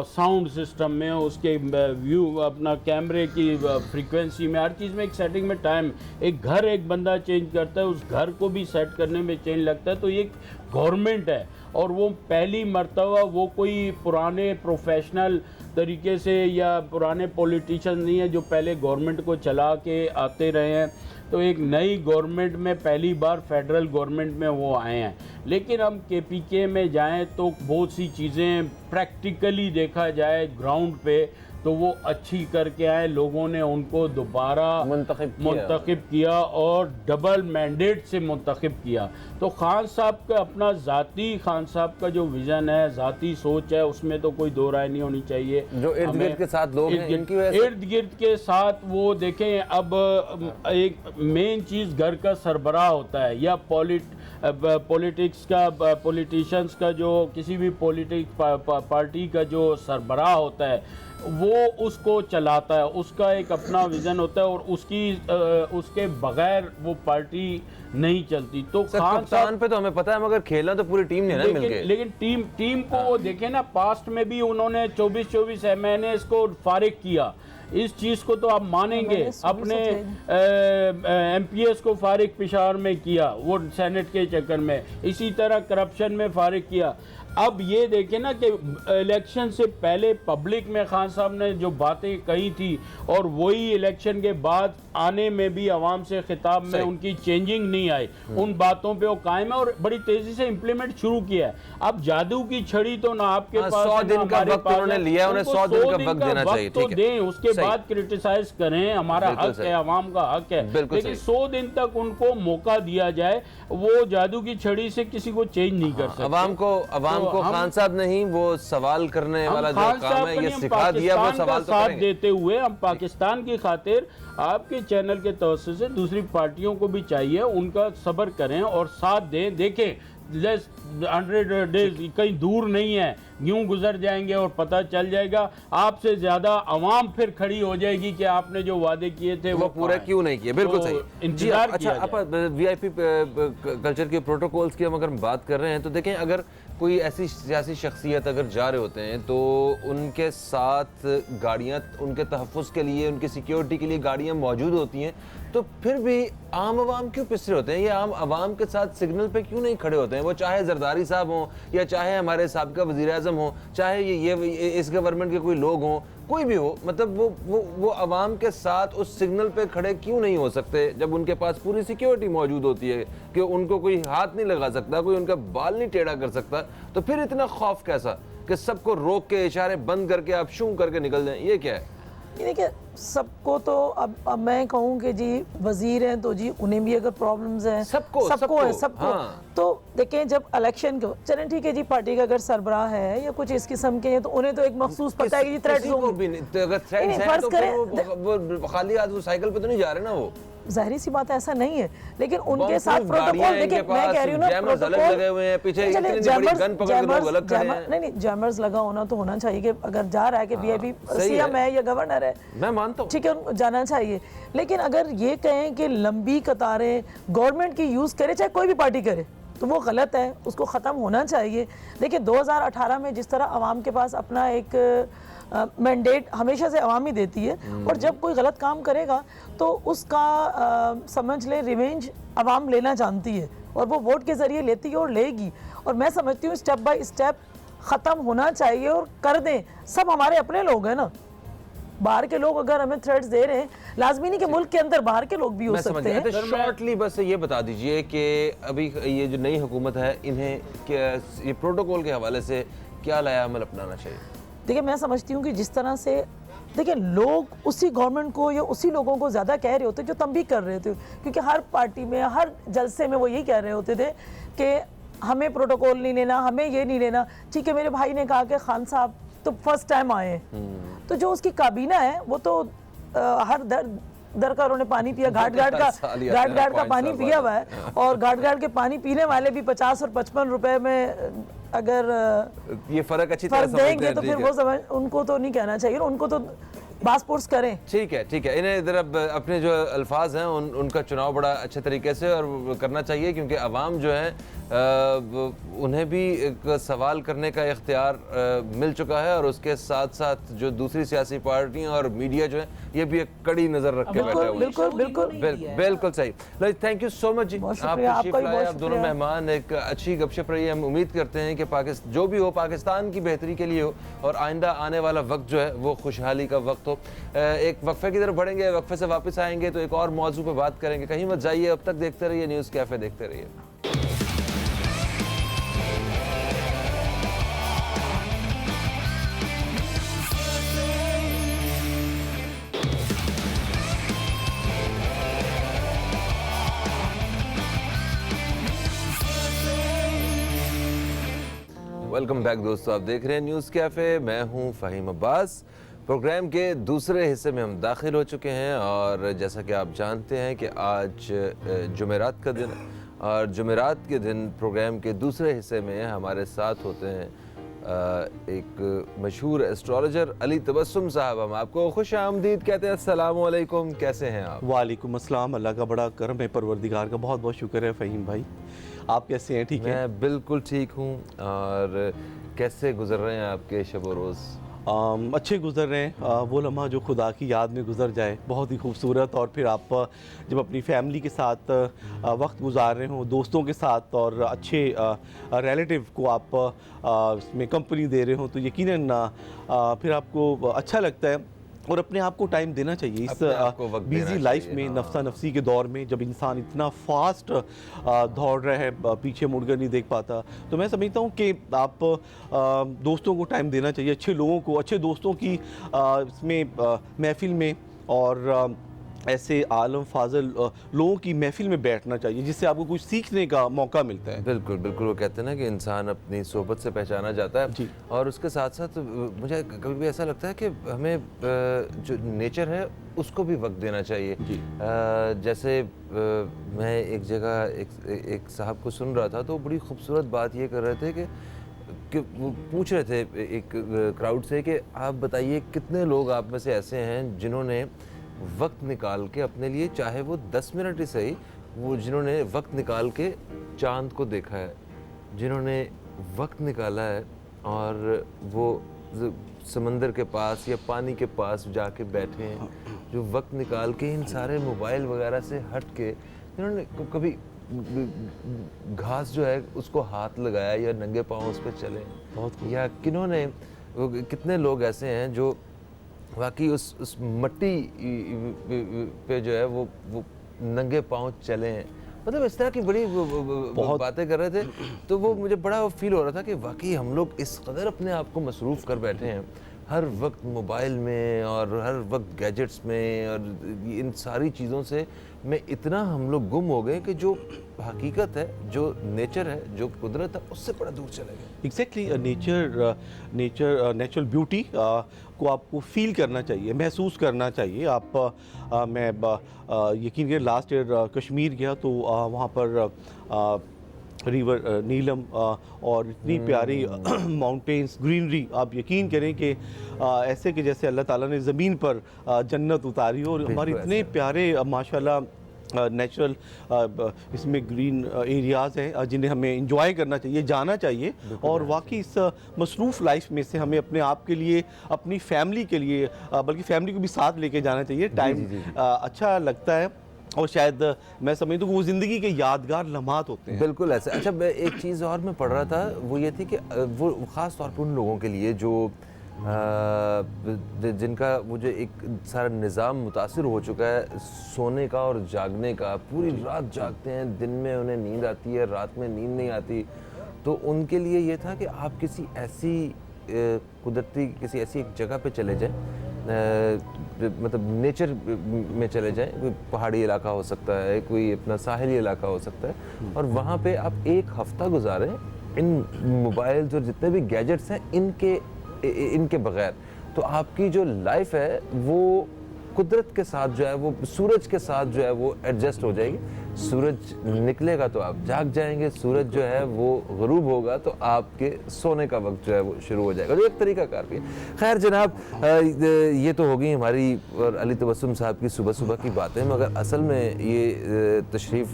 साउंड सिस्टम में, उसके व्यू, अपना कैमरे की फ्रीक्वेंसी में, हर चीज़ में एक सेटिंग में टाइम, एक घर एक बंदा चेंज करता है, उस घर को भी सेट करने में चेंज लगता है। तो ये गवर्नमेंट है और वो पहली मर्तबा वो कोई पुराने प्रोफेशनल तरीके से या पुराने पॉलिटिशियन नहीं है जो पहले गवर्नमेंट को चला के आते रहे हैं। तो एक नई गवर्नमेंट में पहली बार फेडरल गवर्नमेंट में वो आए हैं। लेकिन हम केपीके में जाएं तो बहुत सी चीज़ें प्रैक्टिकली देखा जाए ग्राउंड पे तो वो अच्छी करके आए, लोगों ने उनको दोबारा मुंतखब किया और डबल मैंडेट से मुंतखब किया। तो खान साहब का अपना ज़ाती, खान साहब का जो विज़न है, ज़ाती सोच है, उसमें तो कोई दो राय नहीं होनी चाहिए। जो इर्द गिर्द के साथ लोग हैं, इनकी वजह से इर्द गिर्द के साथ वो देखें, अब एक मेन चीज़ घर का सरबराह होता है या पॉलिटिक्स का, पॉलिटिशियंस का, जो किसी भी पार्टी का जो सरबराह होता है वो उसको चलाता है, उसका एक अपना विज़न होता है और उसके बगैर वो पार्टी नहीं चलती। तो खान साहब पे तो हमें पता है, मगर खेलना तो पूरी टीम ने ना मिलके। लेकिन टीम को वो देखें ना, पास्ट में भी उन्होंने 24 महीने इसको फारिग किया। इस चीज़ को तो आप मानेंगे, अपने MPS को फारिग पेशावर में किया, वो सेनेट के चक्कर में, इसी तरह करप्शन में फारिग किया। अब ये देखें ना कि इलेक्शन से पहले पब्लिक में खान साहब ने जो बातें कही थी और वही इलेक्शन के बाद आने में भी आवाम से खिताब में उनकी चेंजिंग नहीं आई, उन बातों पे वो कायम है और बड़ी तेजी से इम्प्लीमेंट शुरू किया है। अब जादू की छड़ी तो ना आपके पास 100 दिन का वक्त उन्होंने लिया, उन्हें 100 दिन का वक्त देना चाहिए, तो दें, उसके बाद क्रिटिसाइज करें, हमारा हक है, आवाम का हक है, लेकिन 100 दिन तक उनको मौका दिया जाए। वो जादू की छड़ी से किसी को चेंज नहीं कर सकते। अवाम को खान साहब नहीं, वो सवाल करने वाला जो काम है ये सिखा दिया, वो सवाल तो साथ देते हुए हम पाकिस्तान की खातिर आपके चैनल के तवज्जो से दूसरी पार्टियों को भी चाहिए, उनका सब्र करें और साथ दें। देखें, 100 डेज कहीं दूर नहीं है, यूं गुजर जाएंगे और पता चल जाएगा, आपसे ज्यादा आवाम फिर खड़ी हो जाएगी कि आपने जो वादे किए थे वो पूरे क्यों नहीं किए। बिल्कुल सही। इंतजार किया अच्छा, आप VIP कल्चर के प्रोटोकॉल्स की हम अगर बात कर रहे हैं तो देखें, अगर कोई ऐसी सियासी शख्सियत अगर जा रहे होते हैं तो उनके साथ गाड़ियाँ, उनके तहफ़्फ़ुज़ के लिए, उनकी सिक्योरिटी के लिए गाड़ियाँ मौजूद होती हैं, तो फिर भी आम आवाम क्यों पिस रहे होते हैं? ये आम आवाम के साथ सिग्नल पे क्यों नहीं खड़े होते हैं? वो चाहे जरदारी साहब हों या चाहे हमारे साबिक़ा वज़ीर आज़म हो, चाहे ये इस गवर्नमेंट के कोई लोग हों, कोई भी हो, मतलब वो आवाम के साथ उस सिग्नल पे खड़े क्यों नहीं हो सकते जब उनके पास पूरी सिक्योरिटी मौजूद होती है कि उनको कोई हाथ नहीं लगा सकता, कोई उनका बाल नहीं टेढ़ा कर सकता। तो फिर इतना खौफ कैसा कि सबको रोक के इशारे बंद करके आप शू करके निकल जाएं? ये क्या है? देखिए, सबको तो अब मैं कहूँ कि जी वजीर हैं तो जी उन्हें भी अगर प्रॉब्लम्स हैं, सबको। हाँ। तो देखें, जब इलेक्शन को चलें, ठीक है जी, पार्टी का अगर सरबराह है या कुछ इस किस्म के हैं तो उन्हें तो एक मखसूस पता है कि थ्रेट्स होंगे। तो अगर थ्रेट्स हैं तो वो खाली हाथ वो साइकिल पे तो नहीं जा रहे ना, वो जाहिर सी बात है, ऐसा नहीं है। लेकिन उनके साथ प्रोटोकॉल, देखिए मैं कह रही हूँ ना, प्रोटोकॉल लगे हुए हैं पीछे, इतनी बड़ी गन पकड़ के लोग अलग खड़े हैं। नहीं, जैमर्स लगा होना तो होना चाहिए कि अगर जा रहा है कि VIP CM है या गवर्नर है, मैं मानता हूँ, ठीक है, जाना चाहिए। लेकिन अगर ये कहें कि लंबी कतारें गवर्नमेंट की यूज़ करे, चाहे कोई भी पार्टी करे, तो वो गलत है, उसको ख़त्म होना चाहिए। देखिए 2018 में जिस तरह आवाम के पास अपना एक मैंडेट हमेशा से आवाम ही देती है, और जब कोई गलत काम करेगा तो उसका समझ ले रिवेंज आवाम लेना जानती है और वो वोट के ज़रिए लेती है और लेगी। और मैं समझती हूँ स्टेप बाय स्टेप ख़त्म होना चाहिए और कर दें। सब हमारे अपने लोग हैं ना, बाहर के लोग अगर हमें थ्रेट्स दे रहे हैं, लाजमी नहीं कि मुल्क के अंदर बाहर के लोग भी हो सकते हैं। शॉर्टली बस ये बता दीजिए कि अभी ये जो नई हुकूमत है, इन्हें ये प्रोटोकॉल के हवाले से क्या लाया अमल अपनाना चाहिए? देखिए, मैं समझती हूँ कि जिस तरह से, देखिए, लोग उसी गवर्नमेंट को या उसी लोगों को ज़्यादा कह रहे होते जो तंबीह कर रहे थे, क्योंकि हर पार्टी में, हर जलसे में वो यही कह रहे होते थे कि हमें प्रोटोकॉल नहीं लेना, हमें ये नहीं लेना। ठीक है, मेरे भाई ने कहा कि खान साहब तो फर्स्ट टाइम आए हैं, तो जो उसकी काबीना है वो तो हर दर का उन्होंने पानी पिया, घाट घाट का पानी पिया हुआ है। और घाट घाट के पानी पीने वाले भी 50 और 55 रुपए में अगर ये फर्क अच्छी तरह देंगे तो फिर वो समझ, उनको तो नहीं कहना चाहिए, उनको तो पासपोर्ट्स करें। ठीक है, इन्हें इधर अब अपने जो अल्फाज हैं उनका चुनाव बड़ा अच्छे तरीके से और करना चाहिए, क्योंकि अवाम जो है उन्हें भी एक सवाल करने का इख्तियार मिल चुका है, और उसके साथ साथ जो दूसरी सियासी पार्टियां और मीडिया जो है ये भी एक कड़ी नजर रख के बैठे हुए हैं। बिल्कुल सही। थैंक यू सो मच जी, आप तशरीफ लाए, आप दोनों मेहमान। एक अच्छी गपशप रही है। हम उम्मीद करते हैं कि जो भी हो पाकिस्तान की बेहतरी के लिए हो, और आइंदा आने वाला वक्त जो है वो खुशहाली का वक्त हो। एक वक्फे की तरफ बढ़ेंगे, वक्फे से वापस आएंगे तो एक और मौजू पे बात करेंगे। कहीं मत जाइए, अब तक देखते रहिए न्यूज़ कैफे, देखते रहिए। वेलकम बैक दोस्तों, आप देख रहे हैं न्यूज़ कैफ़े। मैं हूं फ़हीम अब्बास। प्रोग्राम के दूसरे हिस्से में हम दाखिल हो चुके हैं, और जैसा कि आप जानते हैं कि आज जुमेरात का दिन है, और जुमेरात के दिन प्रोग्राम के दूसरे हिस्से में हमारे साथ होते हैं एक मशहूर एस्ट्रोलॉजर अली तबस्सुम साहब। हम आपको खुश आमदीद कहते हैं। अस्सलाम वालेकुम, कैसे हैं आप? वालेकुम अस्सलाम, अल्लाह का बड़ा करम है, परवरदिगार का बहुत बहुत शुक्र है। फ़हीम भाई आप कैसे हैं? ठीक है, मैं बिल्कुल ठीक हूँ। और कैसे गुजर रहे हैं आपके शब व रोज़? अच्छे गुजर रहे हैं। वो लम्हा जो खुदा की याद में गुजर जाए, बहुत ही खूबसूरत। और फिर आप जब अपनी फैमिली के साथ वक्त गुजार रहे हो, दोस्तों के साथ, और अच्छे रिलेटिव को आप इसमें कंपनी दे रहे हो, तो यकीनन फिर आपको अच्छा लगता है और अपने आप को टाइम देना चाहिए इस बिजी लाइफ में। नफ्सा नफसी के दौर में जब इंसान इतना फास्ट दौड़ रहा है, पीछे मुड़कर नहीं देख पाता, तो मैं समझता हूँ कि आप दोस्तों को टाइम देना चाहिए, अच्छे लोगों को, अच्छे दोस्तों की इसमें महफिल में, और ऐसे आलम फाजल लोगों की महफिल में बैठना चाहिए, जिससे आपको कुछ सीखने का मौका मिलता है। बिल्कुल बिल्कुल, वो कहते हैं ना कि इंसान अपनी सोबत से पहचाना जाता है जी। और उसके साथ साथ मुझे कभी भी ऐसा लगता है कि हमें जो नेचर है उसको भी वक्त देना चाहिए। जैसे मैं एक जगह एक साहब को सुन रहा था, तो बड़ी खूबसूरत बात ये कर रहे थे कि वो पूछ रहे थे एक क्राउड से कि आप बताइए कितने लोग आप में से ऐसे हैं जिन्होंने वक्त निकाल के अपने लिए, चाहे वो 10 मिनट ही सही, वो जिन्होंने वक्त निकाल के चांद को देखा है, जिन्होंने वक्त निकाला है और वो समंदर के पास या पानी के पास जाके बैठे हैं, जो वक्त निकाल के इन सारे मोबाइल वगैरह से हट के, जिन्होंने कभी घास जो है उसको हाथ लगाया या नंगे पाँव उस पर चले, या किन्होंने, कितने लोग ऐसे हैं जो वाकई उस मट्टी पे जो है वो नंगे पाँव चले हैं। मतलब इस तरह की बड़ी बहुत बातें कर रहे थे, तो वो मुझे बड़ा फील हो रहा था कि वाकई हम लोग इस कदर अपने आप को मसरूफ़ कर बैठे हैं, हर वक्त मोबाइल में और हर वक्त गैजेट्स में, और इन सारी चीज़ों से में इतना हम लोग गुम हो गए कि जो हकीकत है, जो नेचर है, जो कुदरत है, उससे बड़ा दूर चले गए। एग्जैक्टली, नेचुरल ब्यूटी को आपको फील करना चाहिए, महसूस करना चाहिए। मैं यकीन करें लास्ट ईयर कश्मीर गया, तो वहाँ पर रिवर नीलम और इतनी प्यारी माउंटेन्स, ग्रीनरी, आप यकीन करें कि ऐसे कि जैसे अल्लाह ताला ने ज़मीन पर जन्नत उतारी हो। और हमारे इतने प्यारे माशाल्लाह नेचुरल इसमें ग्रीन एरियाज़ हैं जिन्हें हमें इंजॉय करना चाहिए, जाना चाहिए। और वाकई इस मसरूफ़ लाइफ में से हमें अपने आप के लिए, अपनी फैमिली के लिए, बल्कि फैमिली को भी साथ लेके जाना चाहिए। टाइम अच्छा लगता है, और शायद मैं समझता हूँ कि वो ज़िंदगी के यादगार लम्हात होते हैं। बिल्कुल ऐसे। अच्छा, एक चीज़ और मैं पढ़ रहा था, वो ये थी कि वो ख़ास तौर पर उन लोगों के लिए जो जिनका वो जो एक सारा निज़ाम मुतासिर हो चुका है सोने का और जागने का, पूरी रात जागते हैं, दिन में उन्हें नींद आती है, रात में नींद नहीं आती, तो उनके लिए ये था कि आप किसी ऐसी कुदरती, किसी ऐसी एक जगह पे चले जाएं, मतलब नेचर में चले जाएं, कोई पहाड़ी इलाका हो सकता है, कोई अपना साहिली इलाका हो सकता है, और वहाँ पे आप एक हफ़्ता गुजारें इन मोबाइल्स और जितने भी गैजेट्स हैं इनके बगैर, तो आपकी जो लाइफ है वो कुदरत के साथ जो है वो, सूरज के साथ जो है वो एडजस्ट हो जाएगी। सूरज निकलेगा तो आप जाग जाएंगे, सूरज जो है वो गुरूब होगा तो आपके सोने का वक्त जो है वो शुरू हो जाएगा, जो एक तरीका कार भी है। खैर जनाब, ये तो हो गई हमारी और अली तबस्सुम साहब की सुबह सुबह की बातें, मगर असल में ये तशरीफ़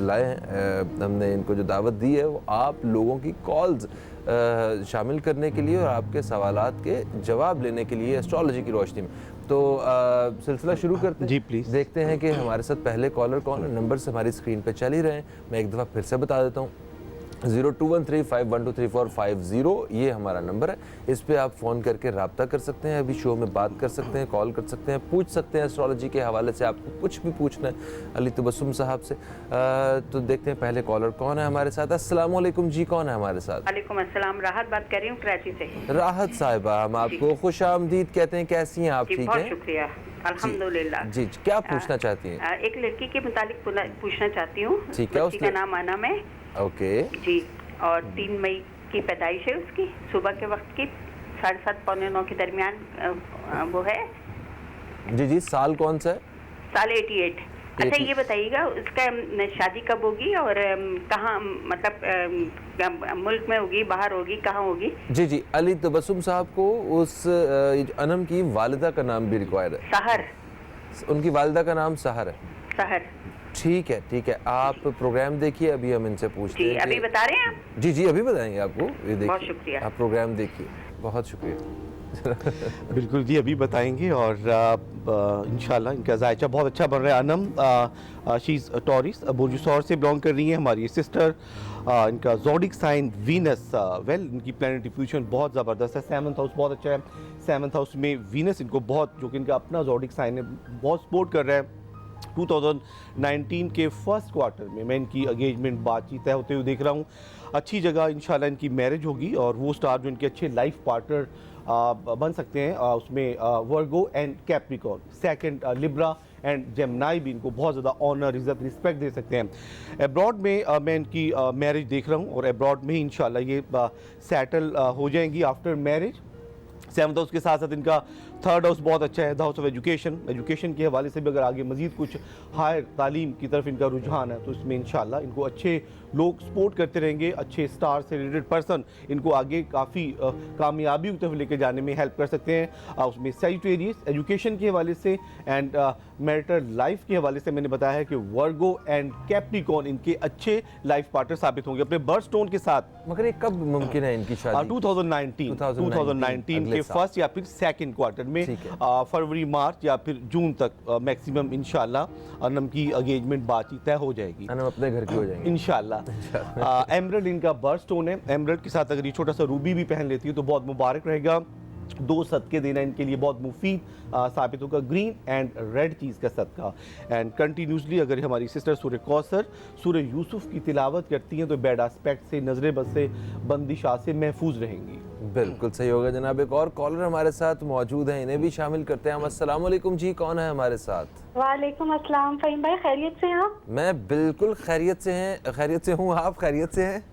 लाए हैं, हमने इनको जो दावत दी है वो आप लोगों की कॉल्स शामिल करने के लिए और आपके सवालात के जवाब लेने के लिए एस्ट्रोलॉजी की रोशनी में। तो सिलसिला शुरू करते हैं जी, प्लीज़। देखते हैं कि हमारे साथ पहले कॉलर कौन है। नंबर से हमारी स्क्रीन पे चल ही रहे हैं, मैं एक दफ़ा फिर से बता देता हूँ, 0213512350 ये हमारा नंबर है। इस पे आप फ़ोन करके रब्ता कर सकते हैं, अभी शो में बात कर सकते हैं, कॉल कर सकते हैं, पूछ सकते हैं एस्ट्रोलॉजी के हवाले से, आपको कुछ भी पूछना है अली तबस्सुम साहब से। तो देखते हैं पहले कॉलर कौन है हमारे साथ। अस्सलाम वालेकुम जी, कौन है हमारे साथ? वालेकुम अस्सलाम, राहत बात कर रही हूँ कराची से। राहत साहिबा, हम आपको खुश आमदीद कहते हैं, कैसी हैं आप? जी ठीक बहुत हैं शुक्रिया, अल्हम्दुलिल्लाह। जी, क्या पूछना चाहती हैं? एक लड़की के मुतालिक पूछना चाहती हूँ। ठीक है, बच्ची का नाम आनम है। ओके जी, और 3 मई की पैदाइश है उसकी, सुबह के वक्त की 7:30 पौने 9 के दरमियान वो है। जी जी, साल कौन सा है? साल 88। अच्छा ये बताइएगा उसका शादी कब होगी और कहाँ, मतलब मुल्क में होगी, बाहर होगी, कहाँ होगी? जी जी, अली तबस्सुम साहब को उस अनम की वालिदा का नाम भी रिक्वायर्ड है। सहर। उनकी वालिदा का नाम सहर है। सहर। ठीक है ठीक है, आप प्रोग्राम देखिए, अभी हम इनसे पूछते हैं। अभी बता रहे हैं आप? जी जी, अभी बताएंगे आपको, ये देखिए। बहुत शुक्रिया। आप प्रोग्राम देखिए, बहुत शुक्रिया। बिल्कुल जी, अभी बताएंगे और इंशाल्लाह इनका जायचा बहुत अच्छा बन रहा है। अनम शी इज़ टॉरिस, बुर्ज सौर से बिलोंग कर रही हैं हमारी सिस्टर। इनका ज़ोडिक साइन वीनस, वेल इनकी प्लैनेटरी फ्यूजन बहुत ज़बरदस्त है। 7th हाउस बहुत अच्छा है, 7th हाउस में वीनस इनको बहुत, जो कि इनका अपना ज़ोडिक साइन है, बहुत सपोर्ट कर रहा है। 2019 के फर्स्ट क्वार्टर में मैं इनकी एंगेजमेंट बातचीत तय होते हुए देख रहा हूँ। अच्छी जगह इंशाल्लाह इनकी मैरिज होगी और वो स्टार जो इनके अच्छे लाइफ पार्टनर बन सकते हैं, उसमें वर्गो and Capricorn, second Libra and Gemini भी इनको बहुत ज़्यादा ऑनर, इज़्ज़त, रिस्पेक्ट दे सकते हैं। एब्रॉड में मैं इनकी मैरिज देख रहा हूँ और एब्रॉड में ही इंशाल्लाह ये सेटल हो जाएंगी आफ्टर मैरिज। 7th हाउस के साथ साथ इनका 3rd हाउस बहुत अच्छा है, the house of education. Education के हवाले से भी अगर आगे मजीद कुछ हायर तालीम की तरफ इनका रुझान है तो इसमें इंशाल्लाह इनको अच्छे लोग सपोर्ट करते रहेंगे, अच्छे स्टार से रिलेटेड पर्सन इनको आगे काफ़ी कामयाबी की तरफ लेके जाने में हेल्प कर सकते हैं। उसमें सैजिटेरियस एजुकेशन के हवाले से एंड मैरिटल लाइफ के हवाले से मैंने बताया है कि वर्गो एंड कैप्रिकॉर्न इनके अच्छे लाइफ पार्टनर साबित होंगे अपने बर्थ स्टोन के साथ। मगर ये कब मुमकिन है इनकी शादी? 2019 के फर्स्ट या फिर सेकंड क्वार्टर में, फरवरी मार्च या फिर जून तक मैक्सिमम इंशाल्लाह अनम की एंगेजमेंट बातचीत तय हो जाएगी। अनम अपने घर की हो जाएंगे इंशाल्लाह। एमरल्ड इनका बर्थ स्टोन है, एमरल्ड के साथ अगर ये छोटा सा रूबी भी पहन लेती है तो बहुत मुबारक रहेगा। 2 सदके देना इनके लिए बहुत मुफीद साबित होगा, ग्रीन एंड रेड चीज़ का सदका। एंड कंटिन्यूसली अगर हमारी सिस्टर सूरह कौसर, सूरह यूसुफ की तिलावत करती हैं तो बैड एस्पेक्ट से, नजर बद से, बंदिशा से महफूज रहेंगी। बिल्कुल सही होगा जनाब। एक और कॉलर हमारे साथ मौजूद हैं, इन्हें भी शामिल करते हैं हम। अस्सलाम वालेकुम जी, कौन है हमारे साथ? वालेकुम अस्सलाम। फ़हीम भाई खैरियत से हैं आप? मैं बिल्कुल खैरियत से हूँ, आप खैरियत से हैं?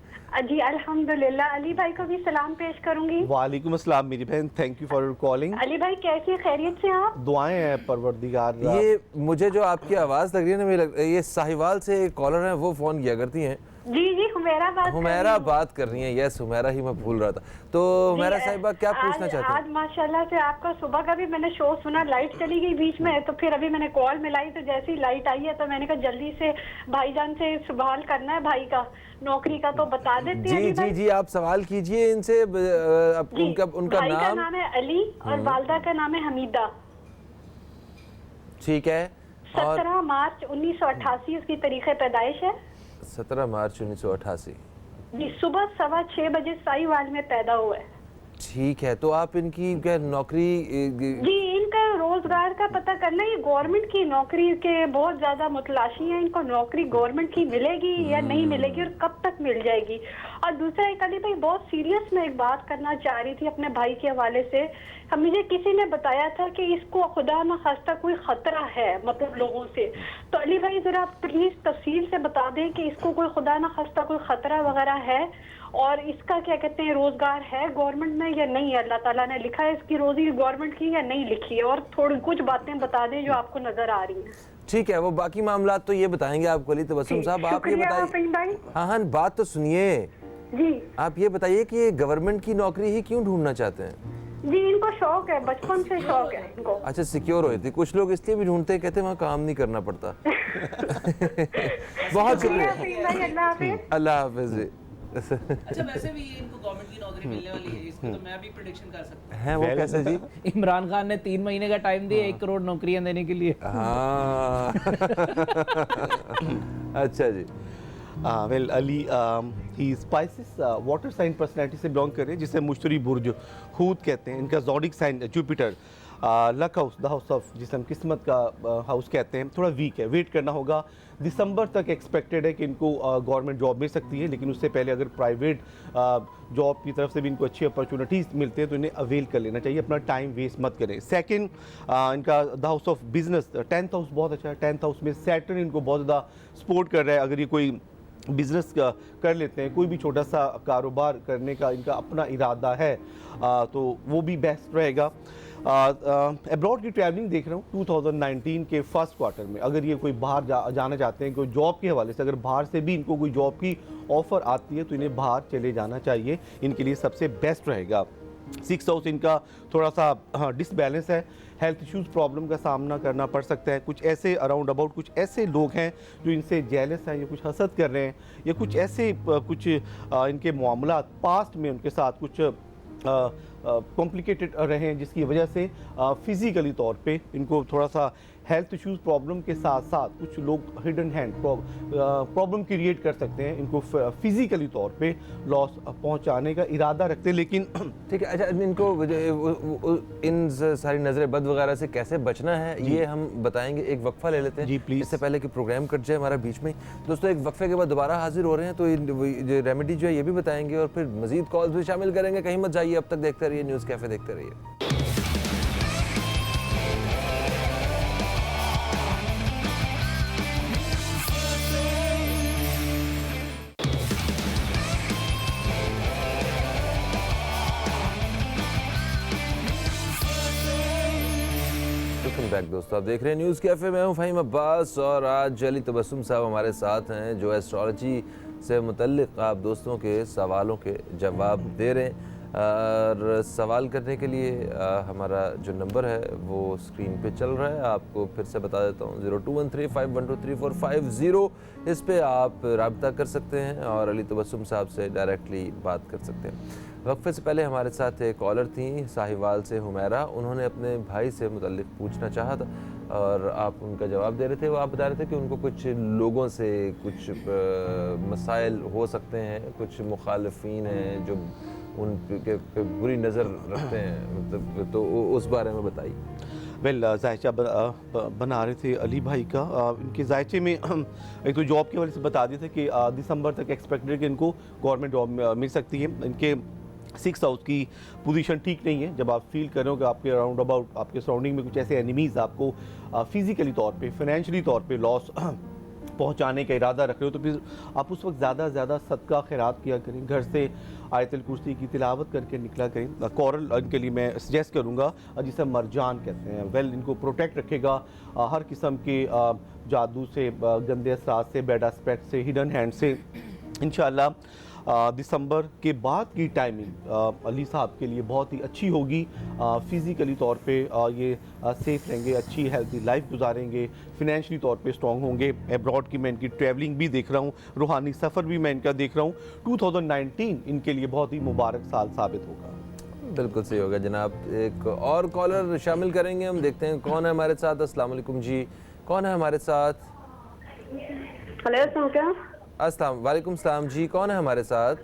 जी अल्हम्दुलिल्लाह। अली भाई को भी सलाम पेश करूंगी। वालेकुम अस्सलाम मेरी बहन, thank you for your calling. Ali भाई कैसी खैरियत से हैं आप? दुआएं हैं परवरदिगार। ये मुझे जो आपकी आवाज़ लग रही है ना, मुझे ये साहिवाल से एक कॉलर हैं, वो फ़ोन किया करती हैं। जी हुमैरा बात कर रही हैं। यस, हुमैरा ही मैं भूल रहा था। तो हुमैरा साहिबा क्या पूछना चाहती हैं? आज माशाल्लाह से आपका सुबह का भी मैंने शो सुना, लाइट चली गई बीच में, तो फिर अभी मैंने कॉल मिलाई तो जैसी लाइट आई है तो मैंने कहा जल्दी से भाईजान से सवाल करना है, भाई का नौकरी का तो बता देते हैं। जी जी, आप सवाल कीजिए इनसे। उनका भाई का नाम है अली और वालदा का नाम है हमीदा। ठीक है। 17 मार्च 1988 उसकी तारीख पैदाइश है। 17 मार्च 1988 जी, सुबह 6:15 बजे साहिवाल में पैदा हुआ है। ठीक है, तो आप इनकी क्या नौकरी? जी इनका रोजगार का पता करना, ये गवर्नमेंट की नौकरी के बहुत ज्यादा मुतलाशी है, इनको नौकरी गवर्नमेंट की मिलेगी या नहीं मिलेगी और कब तक मिल जाएगी। और दूसरा एक अली भाई बहुत सीरियस मैं एक बात करना चाह रही थी अपने भाई के हवाले से। मुझे किसी ने बताया था कि इसको खुदा न खास्ता कोई खतरा है मतलब लोगों से, तो अली भाई जरा प्लीज तफसील से बता दें कि इसको कोई खुदा न खास्ता कोई खतरा वगैरह है और इसका क्या कहते हैं रोजगार है गवर्नमेंट में या नहीं है, अल्लाह ताला ने लिखा है इसकी रोजी गवर्नमेंट की या नहीं लिखी है, और थोड़ी कुछ बातें बता दें जो आपको नजर आ रही हैं। ठीक है, वो बाकी मामला तो ये बताएंगे आपको अली तबस्सुम साहब। आप ये बताइए, हाँ बात तो सुनिए जी, आप ये बताइए कि ये गवर्नमेंट की नौकरी ही क्यों ढूंढना चाहते हैं? जी इनको शौक है, बचपन से शौक है इनको। अच्छा, सिक्योर हुई थी। कुछ लोग इसलिए भी ढूंढते हैं, कहते हैं वहाँ काम नहीं करना पड़ता। बहुत शुक्रिया, अल्लाह हाफिज। अच्छा वैसे भी इनको गवर्नमेंट की नौकरी मिलने वाली है, इसको तो मैं भी प्रेडिक्शन कर सकता है। वो कैसे जी? इमरान खान ने 3 महीने का टाइम दिया 1 करोड़ नौकरियां देने के लिए। हाँ। अच्छा जी। वेल अली ही स्पाइसिस वाटर साइन पर्सनैलिटी से बिलोंग कर रहे हैं, जिसे मुश्तरी बुर्ज हूत कहते हैं। इनका zodiac sign Jupiter, luck house the house of जिसे हम किस्मत का हाउस कहते हैं, थोड़ा वीक है। वेट करना होगा, दिसंबर तक एक्सपेक्टेड है कि इनको गवर्नमेंट जॉब मिल सकती है, लेकिन उससे पहले अगर प्राइवेट जॉब की तरफ से भी इनको अच्छी अपॉर्चुनिटीज़ मिलते हैं तो इन्हें अवेल कर लेना चाहिए, अपना टाइम वेस्ट मत करें। सेकंड, इनका the house of business 10th house बहुत अच्छा है। 10th हाउस में सैटर्न इनको बहुत ज़्यादा सपोर्ट कर रहा है। अगर ये कोई बिज़नेस कर लेते हैं, कोई भी छोटा सा कारोबार करने का इनका अपना इरादा है तो वो भी बेस्ट रहेगा। अब्रॉड की ट्रैवलिंग देख रहा हूँ 2019 के फर्स्ट क्वार्टर में। अगर ये कोई बाहर जाना चाहते हैं, कोई जॉब के हवाले से अगर बाहर से भी इनको कोई जॉब की ऑफ़र आती है तो इन्हें बाहर चले जाना चाहिए, इनके लिए सबसे बेस्ट रहेगा। 6th हाउस इनका थोड़ा सा डिसबैलेंस है, हेल्थ इश्यूज़ प्रॉब्लम का सामना करना पड़ सकता है। कुछ ऐसे अराउंड अबाउट कुछ ऐसे लोग हैं जो इनसे जेलस हैं या कुछ हसद कर रहे हैं, या कुछ ऐसे कुछ इनके मामलात पास्ट में उनके साथ कुछ कॉम्प्लिकेटेड रहे हैं, जिसकी वजह से फिज़िकली तौर पे इनको थोड़ा सा हेल्थ इश्यूज़ प्रॉब्लम के साथ साथ कुछ लोग हिडन हैंड प्रॉब्लम क्रिएट कर सकते हैं, इनको फिज़िकली तौर पे लॉस पहुंचाने का इरादा रखते हैं। लेकिन ठीक है, अच्छा इनको इन सारी नज़रें बद वगैरह से कैसे बचना है ये हम बताएंगे। एक वक्फा ले लेते हैं जी प्लीज़, इससे पहले कि प्रोग्राम कट जाए हमारा बीच में। दोस्तों एक वक्फे के बाद दोबारा हाजिर हो रहे हैं, तो रेमेडी जो है ये भी बताएंगे और फिर मज़ीद कॉल्स भी शामिल करेंगे। कहीं मत जाइए, अब तक देखते रहिए न्यूज़ कैफ़े, देखते रहिए। बैक दोस्तों, आप देख रहे हैं न्यूज़ कैफ़े। मैं हूं फ़हीम अब्बास और आज अली तबस्सुम साहब हमारे साथ हैं जो एस्ट्रोलॉजी से मुतल्लिक़ आप दोस्तों के सवालों के जवाब दे रहे हैं। और सवाल करने के लिए हमारा जो नंबर है वो स्क्रीन पे चल रहा है, आपको फिर से बता देता हूँ 0213512345 इस पे आप रब्ता कर सकते हैं और अली तबस्सुम साहब से डायरेक्टली बात कर सकते हैं। वक्फे से पहले हमारे साथ एक कॉलर थी साहिवाल से हुमैरा, उन्होंने अपने भाई से मुतल्लिक़ पूछना चाहा था और आप उनका जवाब दे रहे थे। वो आप बता रहे थे कि उनको कुछ लोगों से कुछ मसाइल हो सकते हैं, कुछ मुखालिफिन हैं जो उनके पे बुरी नज़र रखते हैं, मतलब तो उस बारे में बताइए। वेल जायचा बना रहे थे अली भाई का। इनके जायचे में एक तो जॉब के वजह से बता दिए थे कि दिसंबर तक एक्सपेक्टेड है कि इनको गवर्नमेंट जॉब मिल सकती है। इनके 6th हाउस की पोजीशन ठीक नहीं है। जब आप फील कर रहे हो कि आपके अराउंड अबाउट आपके सराउंडिंग में कुछ ऐसे एनिमीज़ आपको फिज़िकली तौर पे, फाइनेंशियली तौर पे लॉस पहुंचाने का इरादा रख रहे हो, तो फिर आप उस वक्त ज़्यादा से ज़्यादा सदका खैरात किया करें, घर से आयतुल कुर्सी की तिलावत करके निकला करें। कोरल इनके लिए मैं सजेस्ट करूँगा जिसे मरजान कहते हैं। वेल इनको प्रोटेक्ट रखेगा हर किस्म के जादू से, गंदे असरात से, बैड एस्पेक्ट से, हिडन हैंड से। इंशाल्लाह दिसंबर के बाद की टाइमिंग अली साहब के लिए बहुत ही अच्छी होगी। फिज़िकली तौर पे ये सेफ रहेंगे, अच्छी हेल्थी लाइफ गुजारेंगे, फिनेंशियली तौर पे स्ट्रॉन्ग होंगे। एब्रॉड की मैं इनकी ट्रैवलिंग भी देख रहा हूँ, रूहानी सफ़र भी मैं इनका देख रहा हूँ। 2019 इनके लिए बहुत ही मुबारक साल साबित होगा। बिल्कुल सही होगा जनाब। एक और कॉलर शामिल करेंगे, हम देखते हैं कौन है हमारे साथ। अस्सलाम वालेकुम जी, कौन है हमारे साथ? अस्सलाम वालेकुम सलाम जी, कौन है हमारे साथ?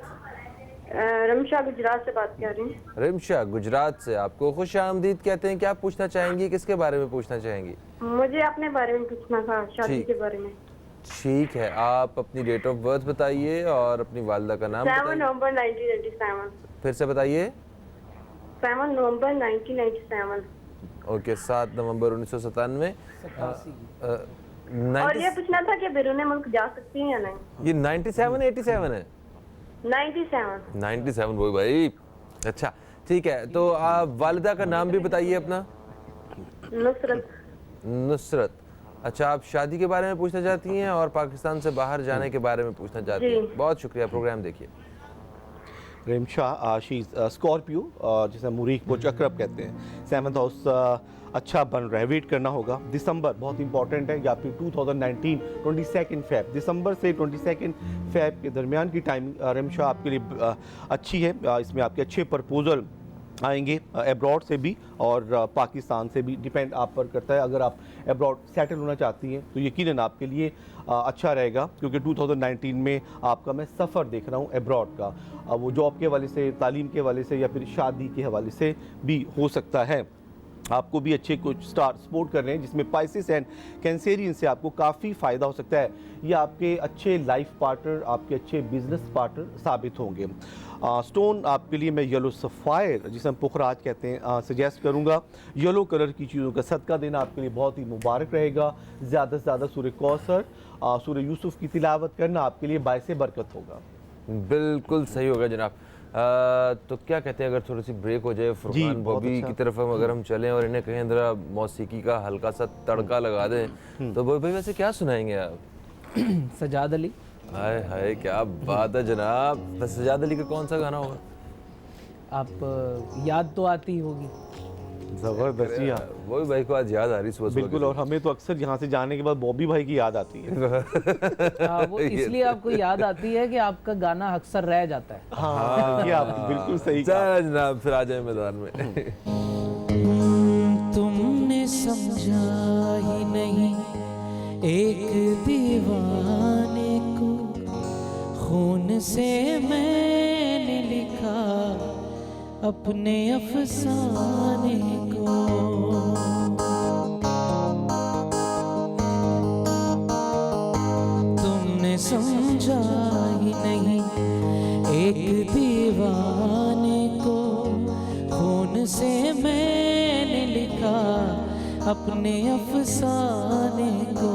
रमशा गुजरात से बात कर रही हूँ। रमशा गुजरात से, आपको खुश आमदीद कहते हैं। क्या पूछना चाहेंगी, किसके बारे में पूछना चाहेंगी? मुझे अपने बारे में पूछना था, शादी के बारे में। ठीक है, आप अपनी डेट ऑफ बर्थ बताइए और अपनी वालिदा का नाम 7 बताइए। नवंबर 1997। फिर से बताइए। 7 नवंबर 1997। ओके, 7 नवंबर 1997। और ये पूछना था कि बैरून मुल्क जा सकती हैं या नहीं? ये 97 87 है? 97। 97 वही भाई। अच्छा ठीक है, तो आप वालिदा का नाम भी बताइए अपना। नुसरत। नुसरत। अच्छा, आप शादी के बारे में पूछना चाहती हैं और पाकिस्तान से बाहर जाने के बारे में पूछना चाहती हैं। बहुत शुक्रिया, प्रोग्राम देखिए। रिमशा शी स्कॉर्पियो, जिसे मुरीख बुर्ज अकरब कहते हैं। 7th हाउस अच्छा बन रहा है, वेट करना होगा। दिसंबर बहुत इंपॉर्टेंट है, या फिर 2019 22 फेब, दिसंबर से 22 फेब के दरमियान की टाइमिंग रिमशा आपके लिए अच्छी है। इसमें आपके अच्छे प्रपोजल आएंगे एब्रॉड से भी और पाकिस्तान से भी, डिपेंड आप पर करता है। अगर आप एब्रॉड सेटल होना चाहती हैं तो यकीनन आपके लिए अच्छा रहेगा, क्योंकि 2019 में आपका मैं सफ़र देख रहा हूँ एब्रॉड का। वो जॉब के हवाले से, तालीम के हवाले से, या फिर शादी के हवाले से भी हो सकता है। आपको भी अच्छे कुछ स्टार सपोर्ट कर रहे हैं, जिसमें पाइसेस एंड कैंसेरियन से आपको काफ़ी फ़ायदा हो सकता है। ये आपके अच्छे लाइफ पार्टनर, आपके अच्छे बिजनेस पार्टनर साबित होंगे। स्टोन आपके लिए मैं येलो सफ़ायर, जिसे हम पुखराज कहते हैं, सजेस्ट करूंगा। येलो कलर की चीज़ों का सदका देना आपके लिए बहुत ही मुबारक रहेगा। ज़्यादा से ज़्यादा सूरह कौसर, सूरह यूसुफ की तिलावत करना आपके लिए बायसे बरकत होगा। बिल्कुल सही होगा जनाब। तो क्या कहते हैं, अगर थोड़ी सी ब्रेक हो जाए फुरकान बॉबी की तरफ अगर हम चलें और इन्हें कहें जरा मौसीकी का हल्का सा तड़का लगा दें, तो बॉबी भाई वैसे क्या सुनाएंगे आप? सजाद अली। हाय हाय, क्या बात है जनाब। बस सजाद अली का कौन सा गाना होगा? आप याद तो आती होगी। ज़बरदस्त जी, हाँ वही भाई को आज याद आ रही सुबह सुबह। बिल्कुल, और हमें तो अक्सर यहाँ से जाने के बाद बॉबी भाई की याद आती है। वो इसलिए आपको याद आती है कि आपका गाना अक्सर रह जाता है। हाँ, ये आप बिल्कुल सही कहा। चलो जनाब, फिर आ जाए मैदान में। तुमने समझा ही नहीं एक दीवाने को, खून से मैंने लिखा अपने अफसाने को। तुमने समझा ही नहीं एक दीवाने को, खून से मैंने लिखा अपने अफसाने को।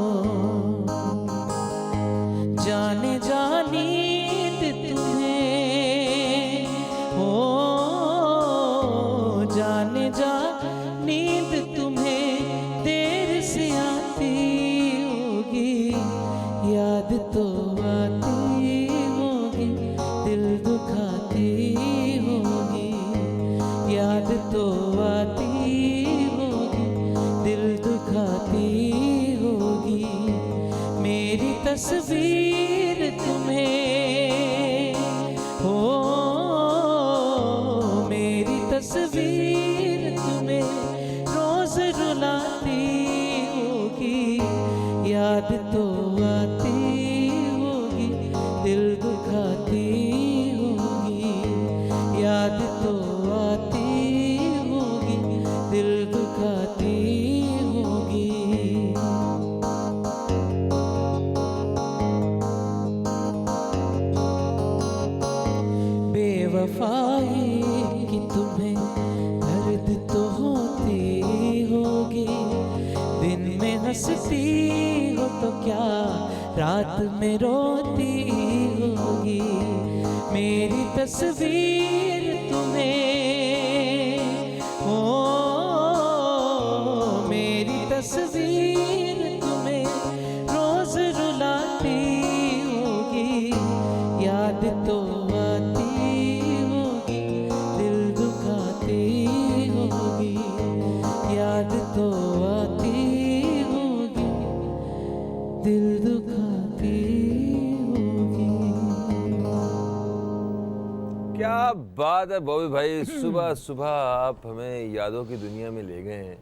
जाने जानी तुम्हें हो, जाने जा नींद तुम्हें देर से आती होगी, याद तो आती होगी, दिल दुखाती होगी, याद तो आती होगी, दिल दुखाती होगी। मेरी तस्वीर तुम्हें हो, मेरी तस्वीर तुम्हें रोज रुलाती होगी, याद तो आती होगी, दिल दुखाती होगी, याद तो आती होगी, दिल दुखाती होगी। बेवफाई कि तुम्हें दर्द तो होती होगी, दिन में हंसती हो तो क्या रात में रोती होगी। मेरी तस्वीर तुम्हें हो, मेरी तस्वीर तुम्हें रोज रुलाती होगी, याद तो आती होगी, दिल दुखाती होगी, याद तो आती होगी, दिल दुखाती होगी। क्या बात है बॉबी भाई, सुबह सुबह आप हमें यादों की दुनिया में ले गए हैं।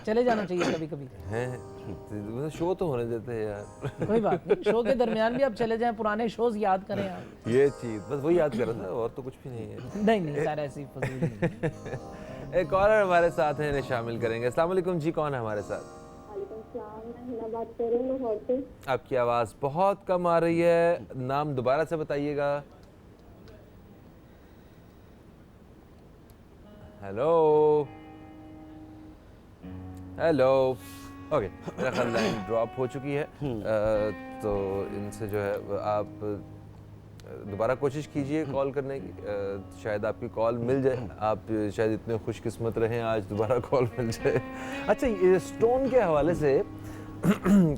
चले जाना चाहिए कभी कभी। हैं शो तो होने देते हैं यार। कोई बात नहीं, शो के दरमियान भी आप चले जाएं, पुराने शोज याद करें आप। ये चीज़ बस वही याद कर रहा था, और तो कुछ भी नहीं है। नहीं सर, ऐसी फजूल नहीं। एक कॉलर हमारे साथ हैं, इन्हें शामिल करेंगे। अस्सलाम वालेकुम जी, कौन है हमारे साथ? मैं हिना बात कर रही हूँ लाहौर से। आपकी आवाज़ बहुत कम आ रही है, नाम दोबारा से बताइएगा। हेलो हेलो, ओके, मेरा ख्याल लाइन ड्रॉप हो चुकी है। तो इनसे जो है आप दोबारा कोशिश कीजिए कॉल करने की, शायद आपकी कॉल मिल जाए। आप शायद इतने खुशकिस्मत रहें आज दोबारा कॉल मिल जाए। अच्छा, ये स्टोन के हवाले से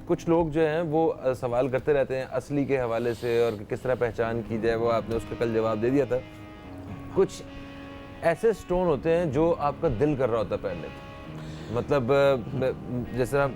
कुछ लोग जो हैं वो सवाल करते रहते हैं असली के हवाले से, और किस तरह पहचान की जाए, वो आपने उसका कल जवाब दे दिया था। कुछ ऐसे स्टोन होते हैं जो आपका दिल कर रहा होता है पहनने को, मतलब जैसे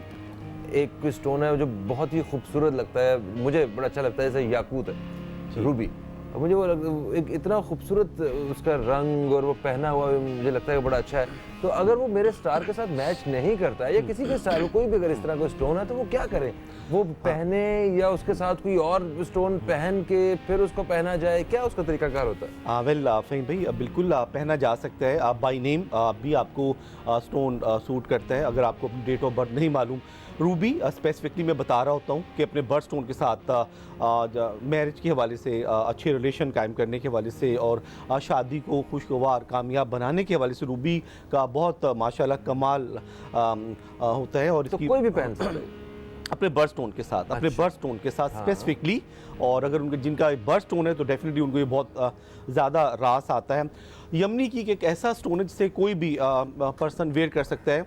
एक स्टोन है जो बहुत ही खूबसूरत लगता है, मुझे बड़ा अच्छा लगता है, जैसे याकूत है, रूबी। और मुझे वो एक इतना खूबसूरत उसका रंग और वो पहना हुआ मुझे लगता है बड़ा अच्छा है। तो अगर वो मेरे स्टार के साथ मैच नहीं करता है, या किसी के स्टार कोई भी अगर इस तरह का स्टोन है, तो वो क्या करें? वो पहने या उसके साथ कोई और स्टोन पहन के फिर उसको पहना जाए, क्या उसका तरीकाकार होता है? वेल फ़हीम भाई, बिल्कुल पहना जा सकता है। आप बाई नेम भी आपको स्टोन सूट करता है। अगर आपको अपनी डेट ऑफ बर्थ नहीं मालूम, रूबी स्पेसिफिकली मैं बता रहा होता हूँ कि अपने बर्थ स्टोन के साथ मैरिज के हवाले से, अच्छे रिलेशन कायम करने के हवाले से, और शादी को खुशगवार कामयाब बनाने के हवाले से रूबी का बहुत माशाल्लाह कमाल होता है। और तो कोई भी पहन सकता है अपने बर्थ स्टोन के साथ, अपने बर्थ स्टोन के साथ स्पेसिफिकली। और अगर उनके जिनका बर्थ स्टोन है तो डेफिनेटली उनको ये बहुत ज़्यादा रास आता है। यमनी की एक ऐसा स्टोन है जिसे कोई भी पर्सन वेयर कर सकता है,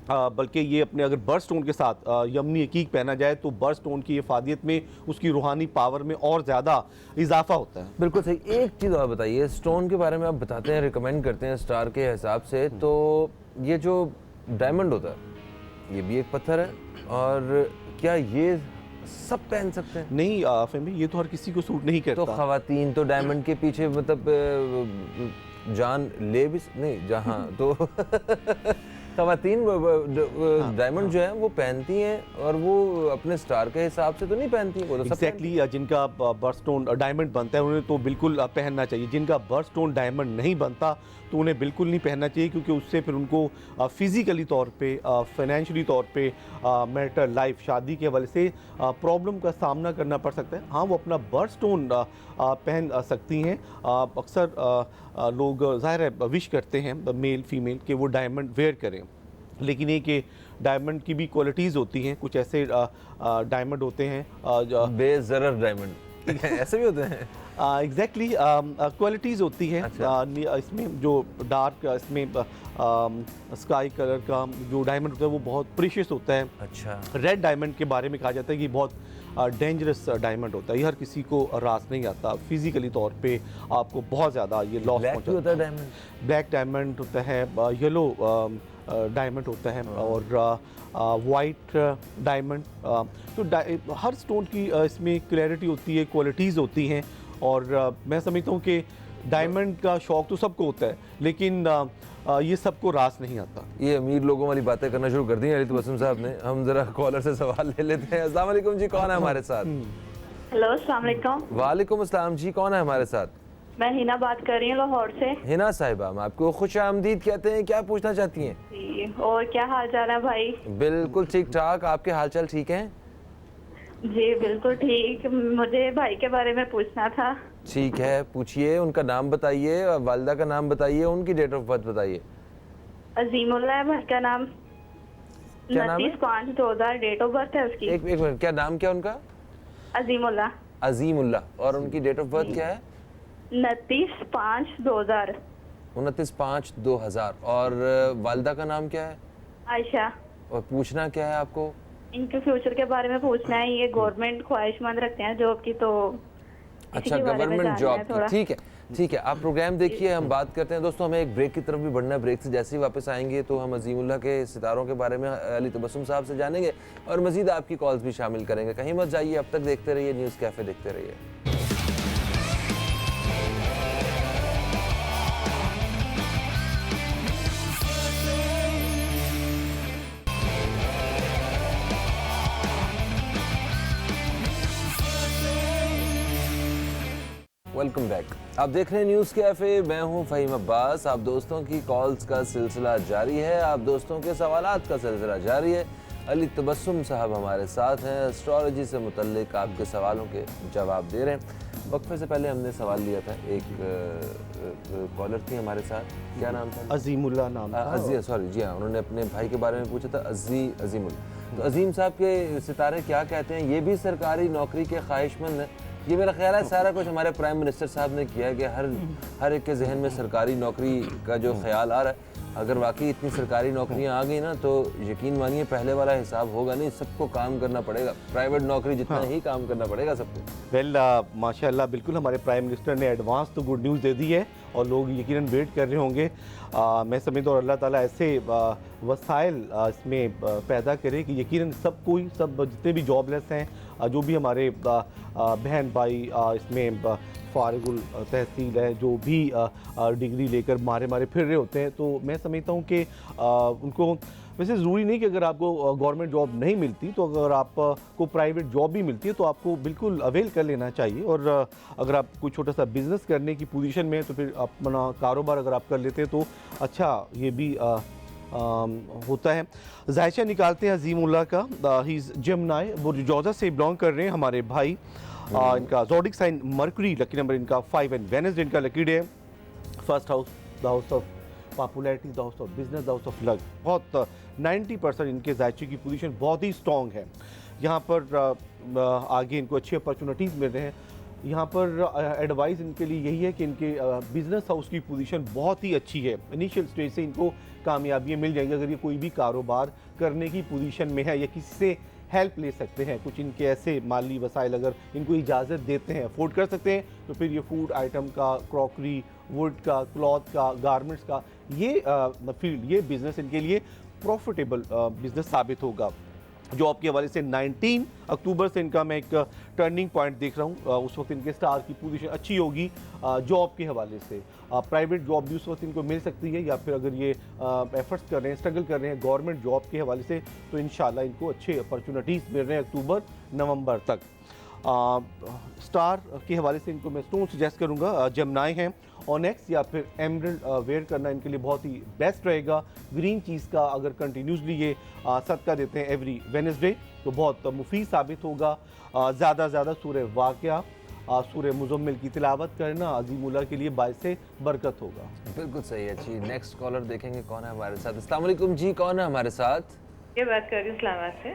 बल्कि ये अपने अगर बर्थ स्टोन के साथ यमनी हकीक पहना जाए तो बर्थ स्टोन की इफादियत में, उसकी रूहानी पावर में और ज़्यादा इजाफा होता है। बिल्कुल सही। एक चीज़ और बताइए, स्टोन के बारे में आप बताते हैं, रिकमेंड करते हैं स्टार के हिसाब से, तो ये जो डायमंड होता है ये भी एक पत्थर है, और क्या ये सब पहन सकते हैं? नहीं फ़हीम भाई, ये तो हर किसी को सूट नहीं करता। तो खवातीन तो डायमंड के पीछे मतलब जान ले भी नहीं जहाँ तो खवातीन डायमंड जो है वो पहनती हैं, और वो अपने स्टार के हिसाब से तो नहीं पहनती, वो तो सब एग्जैक्टली जिनका बर्थ स्टोन डायमंड बनता है उन्हें तो बिल्कुल पहनना चाहिए। जिनका बर्थ स्टोन डायमंड नहीं बनता तो उन्हें बिल्कुल नहीं पहनना चाहिए, क्योंकि उससे फिर उनको फिजिकली तौर पे, फाइनेंशियली तौर पे, मैरिटल लाइफ, शादी के हवाले से प्रॉब्लम का सामना करना पड़ सकता है। हाँ, वो अपना बर्थ स्टोन पहन सकती हैं। अक्सर लोग ज़ाहिर है विश करते हैं मेल फीमेल कि वो डायमंड वेयर करें, लेकिन ये कि डायमंड की भी क्वालिटीज़ होती हैं। कुछ ऐसे डायमंड होते हैं बेज़रर डायमंड ऐसे भी होते हैं। एग्जैक्टली क्वालिटीज़ होती हैं। अच्छा। इसमें जो डार्क, इसमें स्काई कलर का जो डायमंड होता है वो बहुत प्रीशियस होता है। अच्छा। रेड डायमंड के बारे में कहा जाता है कि बहुत डेंजरस डायमंड होता है, ये हर किसी को रास नहीं आता। फिजिकली तौर पे आपको बहुत ज़्यादा ये लॉस ब्लैक होता है डायमंड? ब्लैक डायमंड होता है, येलो डायमंड होता है, और वाइट डायमंड। तो हर स्टोन की इसमें क्लैरिटी होती है, क्वालिटीज़ होती हैं। और मैं समझता हूँ कि डायमंड का शौक़ तो सबको होता है, लेकिन ये सबको रास नहीं आता। ये अमीर लोगों वाली बातें करना शुरू कर दी हैं तबस्सुम साहब ने। हम जरा कॉलर से सवाल ले लेते हैं। अस्सलाम वालेकुम जी, कौन है हमारे साथ? हेलो, अस्सलाम वालेकुम। वालेकुम अस्सलाम जी, कौन है हमारे साथ? मैं हिना बात कर रही हूँ लाहौर से। हिना साहिबा, हम आपको खुश आमदीद कहते हैं। क्या पूछना चाहती हैं? जी, और क्या हाल चाल है भाई? बिल्कुल ठीक ठाक, आपके हालचाल ठीक हैं? जी बिल्कुल ठीक। मुझे भाई के बारे में पूछना था। ठीक है, पूछिए। उनका नाम बताइए, वालिदा का नाम बताइए, उनकी डेट ऑफ बर्थ बताइए। अजीमुल्लाह है भाई का नाम। क्या नाम है? 29/5/2000 डेट ऑफ बर्थ है उसकी। एक मिनट, क्या नाम क्या उनका? अजीमुल्लाह। अजीमुल्लाह। और उनकी डेट ऑफ बर्थ क्या है? 29/5/2000। 29/5/2000। और वालिदा का नाम क्या है? आयशा। और पूछना क्या है आपको? इनके फ्यूचर के बारे में पूछना है। ये गवर्नमेंट ख्वाहिशमंद रखते हैं जॉब की, तो अच्छा, गवर्नमेंट जॉब की। ठीक है, ठीक है, आप प्रोग्राम देखिए, हम बात करते हैं। दोस्तों, हमें एक ब्रेक की तरफ भी बढ़ना है। ब्रेक से जैसे ही वापस आएंगे तो हम अजीमुल्लाह के सितारों के बारे में अली तबस्सुम साहब से जानेंगे, और मजीद आपकी कॉल्स भी शामिल करेंगे। कहीं मत जाइए, अब तक देखते रहिए न्यूज़ कैफ़े, देखते रहिए। Welcome back. आप देख रहे हैं न्यूज़ कैफ़े, मैं हूं फ़हीम अब्बास। आप दोस्तों की कॉल्स का सिलसिला जारी है, आप दोस्तों के सवालात का सिलसिला जारी है। अली तबस्सुम साहब हमारे साथ हैं, एस्ट्रोलॉजी से मुतल्लिक आपके सवालों के जवाब दे रहे हैं। वक्फे से पहले हमने सवाल लिया था, एक कॉलर थी हमारे साथ, क्या नाम था? अजीमुल्लाह नाम था। सॉरी जी हाँ, उन्होंने अपने भाई के बारे में पूछा था, अजीमुल। तो अजीम साहब के सितारे क्या कहते हैं? ये भी सरकारी नौकरी के ख्वाहिशमंद हैं। ये मेरा ख्याल है सारा कुछ हमारे प्राइम मिनिस्टर साहब ने किया है कि हर एक के जहन में सरकारी नौकरी का जो ख्याल आ रहा है, अगर वाकई इतनी सरकारी नौकरियां आ गई ना तो यकीन मानिए पहले वाला हिसाब होगा नहीं, सबको काम करना पड़ेगा, प्राइवेट नौकरी जितना ही काम करना पड़ेगा सबको। वेल माशाल्लाह, बिल्कुल हमारे प्राइम मिनिस्टर ने एडवांस तो गुड न्यूज़ दे दी है और लोग यकीनन वेट कर रहे होंगे। मैं समझता हूँ अल्लाह ताला ऐसे वसाइल इसमें पैदा करे कि यकीनन सब जितने भी जॉबलेस हैं, जो भी हमारे बहन भाई इसमें फारिगुल तहसील है, जो भी डिग्री लेकर मारे फिर रहे होते हैं, तो मैं समझता हूँ कि उनको वैसे ज़रूरी नहीं कि अगर आपको गवर्नमेंट जॉब नहीं मिलती तो अगर आपको प्राइवेट जॉब भी मिलती है तो आपको बिल्कुल अवेल कर लेना चाहिए। और अगर आप कोई छोटा सा बिज़नेस करने की पोजीशन में है तो फिर अपना कारोबार अगर आप कर लेते हैं तो अच्छा ये भी होता है। जायशा निकालते हैं अजीमुल्लाह का, ही इज़ जेमिनी, बुर्ज जौज़ा से बिलोंग कर रहे हैं हमारे भाई। इनका zodiac sign Mercury, lucky number इनका 5 एंड वेडनेसडे इनका lucky day. First house the house of popularity, the house of business, the house of luck. बहुत 90% इनके जायचे की पोजीशन बहुत ही स्ट्रॉन्ग है। यहाँ पर आगे इनको अच्छी अपॉर्चुनिटीज़ मिल रहे हैं। यहाँ पर एडवाइस इनके लिए यही है कि इनके बिज़नेस हाउस की पोजीशन बहुत ही अच्छी है। इनिशियल स्टेज से इनको कामयाबियाँ मिल जाएंगी अगर ये कोई भी कारोबार करने की पोजीशन में है या किसी से हेल्प ले सकते हैं। कुछ इनके ऐसे माली वसाइल अगर इनको इजाज़त देते हैं, अफोर्ड कर सकते हैं, तो फिर ये फूड आइटम का, क्रॉकरी, वुड का, क्लॉथ का, गारमेंट्स का ये फील्ड, ये बिज़नेस इनके लिए प्रॉफिटेबल बिज़नेस साबित होगा। जॉब के हवाले से 19 अक्टूबर से इनका मैं एक टर्निंग पॉइंट देख रहा हूँ। उस वक्त इनके स्टार की पोजीशन अच्छी होगी जॉब के हवाले से। प्राइवेट जॉब भी उस वक्त इनको मिल सकती है, या फिर अगर ये एफर्ट्स कर रहे हैं, स्ट्रगल कर रहे हैं गवर्नमेंट जॉब के हवाले से, तो इंशाल्लाह इनको अच्छे अपॉर्चुनिटीज़ मिल रहे हैं अक्टूबर नवंबर तक। स्टार के हवाले से इनको मैं स्टोन सजेस्ट करूँगा, जेमिनी हैं, ऑनेक्स या फिर एमरल्ड वेयर करना इनके लिए बहुत ही बेस्ट रहेगा। ग्रीन चीज़ का अगर कंटिन्यूसली ये सदका देते हैं एवरी वेडनेसडे तो बहुत मुफीद साबित होगा। ज़्यादा ज़्यादा सूरह वाक़िया, सूरह मुज़म्मिल की तिलावत करना अज़ीमुल्लाह के लिए बाइसे बरकत होगा। बिल्कुल सही है जी। नेक्स्ट कॉलर देखेंगे कौन है हमारे साथ। अस्सलाम वालेकुम जी, कौन है हमारे साथ? ये बात कर रही हूँ इस्लामाबाद से।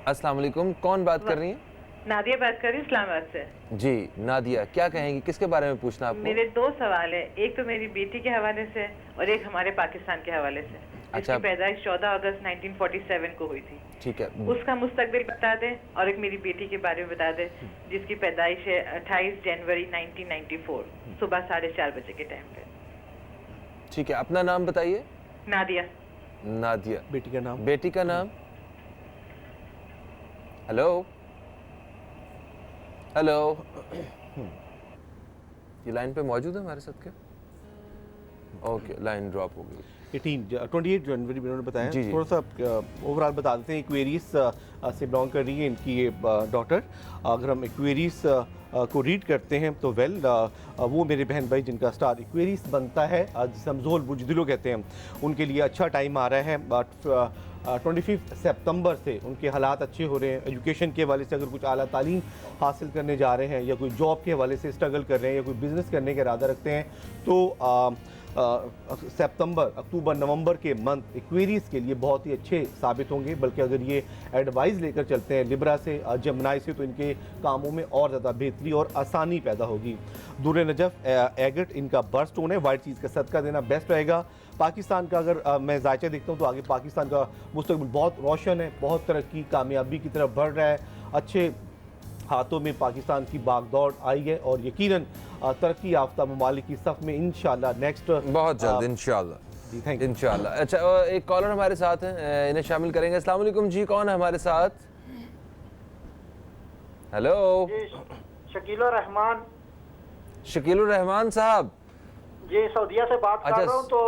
अस्सलाम वालेकुम, कौन बात कर रही हैं? नादिया बात कर रही हूँ इस्लामाबाद से। जी नादिया, क्या कहेंगी, किसके बारे में पूछना आपको? मेरे दो सवाल है, एक तो मेरी बेटी के हवाले से और एक हमारे पाकिस्तान के हवाले से। अच्छा। इसकी पैदाइश 14 अगस्त 1947 को हुई थी। ठीक है। उसका मुस्तकबिल बता दें और एक मेरी बेटी के बारे में बता दें जिसकी पैदाइश है 28 जनवरी 1994 सुबह 4:30 बजे के टाइम पे। ठीक है, अपना नाम बताइए। नादिया। नादिया, बेटी का नाम? बेटी का नाम? हेलो हेलो, ये लाइन पे मौजूद है हमारे साथ क्या? ओके, लाइन ड्रॉप हो गई। 28 जनवरी में उन्होंने बताया। जी, जी। थोड़ा सा ओवरऑल बता देते हैं। एक्वेरियस से बिलोंग कर रही है इनकी ये डॉटर। अगर हम एक्वेरियस को रीड करते हैं तो वेल वो मेरे बहन भाई जिनका स्टार एक्वेरियस बनता है, जिसे हम ज़ोहल बुजदिलो कहते हैं, उनके लिए अच्छा टाइम आ रहा है। बट 25 सितंबर से उनके हालात अच्छे हो रहे हैं। एजुकेशन के हवाले से अगर कुछ आला तालीम हासिल करने जा रहे हैं या कोई जॉब के हवाले से स्ट्रगल कर रहे हैं या कोई बिज़नेस करने का इरादा रखते हैं तो सितंबर, अक्टूबर, नवंबर के मंथ एक्वेरियस के लिए बहुत ही अच्छे साबित होंगे। बल्कि अगर ये एडवाइस लेकर चलते हैं लिब्रा से, जेमिनी से, तो इनके कामों में और ज़्यादा बेहतरी और आसानी पैदा होगी। दूर नजफ एगट इनका बर्थ स्टोन है। वाइट चीज़ का सदका देना बेस्ट रहेगा। पाकिस्तान का अगर मैं जायचा देखता हूँ तो आगे पाकिस्तान का मुस्तकबिल बहुत रोशन है, बहुत तरक्की, कामयाबी की तरफ बढ़ रहा है। अच्छे हाथों में पाकिस्तान की बागदौड़ आई है और यकीनन तरक्की याफ्ता ममालिक की सफ़ में इंशाल्लाह नेक्स्ट बहुत जल्द इंशाल्लाह। इंशाल्लाह। अच्छा, एक कॉलर हमारे साथ हैं, इन्हें शामिल करेंगे। अस्सलाम वालेकुम जी, कौन है हमारे साथ? हेलो, शकीलुर रहमान। शकीलुर रहमान साहब जी, सऊदीया से बात कर रहा हूँ। तो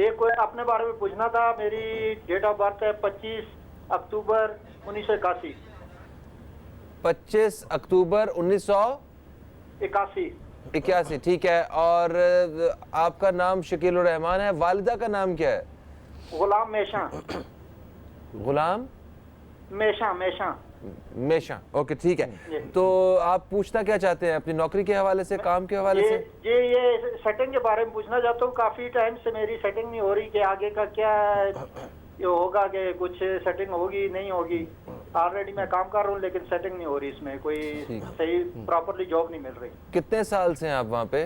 एक अपने बारे में पूछना था। मेरी डेट ऑफ बर्थ है 25 अक्टूबर 1981। 25 अक्टूबर 1981, ठीक है। और आपका नाम शकीलुर रहमान है, वालिदा का नाम क्या है? गुलाम मेशा। गुलाम मेशा, ओके ठीक है। तो आप पूछना क्या चाहते हैं, अपनी नौकरी के हवाले से, काम के हवाले से? ये सेटिंग के बारे में पूछना चाहता हूँ। काफी टाइम से मेरी सेटिंग नहीं हो रही कि आगे का क्या ये होगा, कि कुछ सेटिंग होगी नहीं होगी। ऑलरेडी मैं काम कर रहा हूँ लेकिन सेटिंग नहीं हो रही, इसमें कोई सही प्रॉपरली जॉब नहीं मिल रही। कितने साल से हैं आप वहाँ पे?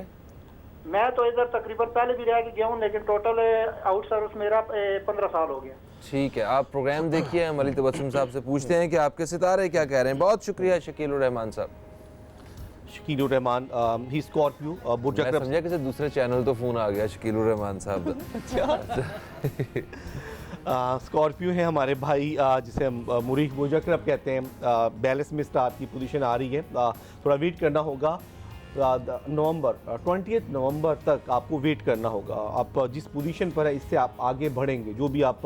मैं तो इधर तकरीबन पहले भी रह के गया हूँ, लेकिन टोटल आउट सर्विस मेरा 15 साल हो गया। ठीक है, आप प्रोग्राम देखिए, हम अली तबस्सुम साहब से पूछते हैं कि आपके सितारे क्या कह रहे हैं। बहुत शुक्रिया शकील उर रहमान साहब। शकील उर रहमान ही स्कॉर्पियो बुर्ज मैं अकरम। समझा किसी दूसरे चैनल तो फोन आ गया शकील उर रहमान साहब स्कॉर्पियो है हमारे भाई, जिसे हम मुरीख बुर्ज अकरम कहते हैं। बैलेंस में स्टार की पोजीशन आ रही है, थोड़ा वेट करना होगा। नवंबर 20 नवंबर तक आपको वेट करना होगा। आप जिस पोजीशन पर है इससे आप आगे बढ़ेंगे। जो भी आप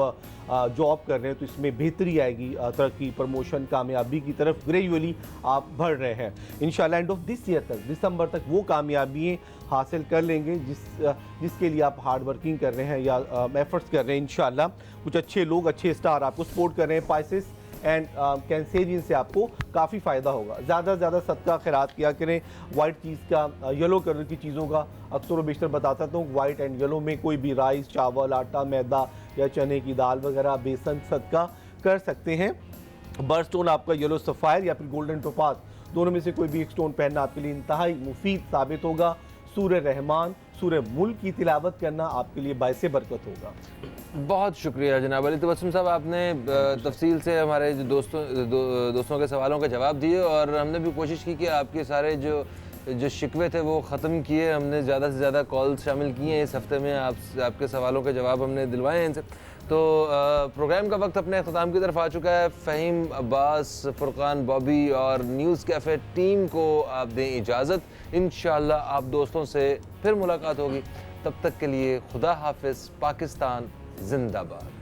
जॉब कर रहे हैं तो इसमें बेहतरी आएगी, तरक्की, प्रमोशन, कामयाबी की तरफ ग्रेजुअली आप बढ़ रहे हैं। इंशाल्लाह एंड ऑफ दिस ईयर तक, दिसंबर तक वो कामयाबी हासिल कर लेंगे जिसके लिए आप हार्ड वर्किंग कर रहे हैं या एफर्ट्स कर रहे हैं। इंशाल्लाह कुछ अच्छे लोग, अच्छे स्टार आपको सपोर्ट कर रहे हैं। पाइसेस एंड कैंसेरियन से आपको काफ़ी फ़ायदा होगा। ज़्यादा से ज़्यादा सदका खैरात किया करें। वाइट चीज़ का, येलो कलर की चीज़ों का अक्सर व बेशतर बताता हूँ। वाइट एंड येलो में कोई भी राइस, चावल, आटा, मैदा या चने की दाल वगैरह, बेसन सदका कर सकते हैं। बर्ड स्टोन आपका येलो सफ़ायर या फिर गोल्डन टोपाज, दोनों में से कोई भी एक स्टोन पहनना आपके लिए इंतहाई मुफीद साबित होगा। सूरह रहमान, सूरह मुल्क की तिलावत करना आपके लिए बाइसे बरकत होगा। बहुत शुक्रिया जनाब अली तबस्सुम साहब, आपने तफसील से हमारे जो दोस्तों के सवालों के जवाब दिए और हमने भी कोशिश की कि आपके सारे जो शिकवे थे वो ख़त्म किए। हमने ज़्यादा से ज़्यादा कॉल्स शामिल किए हैं इस हफ़्ते में, आपके सवालों के जवाब हमने दिलवाए हैं इनसे। तो प्रोग्राम का वक्त अपने अख्ताम की तरफ आ चुका है। फ़हीम, अब्बास, फ़ुरक़ान, बॉबी और न्यूज़ कैफ़े टीम को आप दें इजाज़त। इंशाअल्लाह आप दोस्तों से फिर मुलाकात होगी। तब तक के लिए खुदा हाफिज़। पाकिस्तान जिंदाबाद।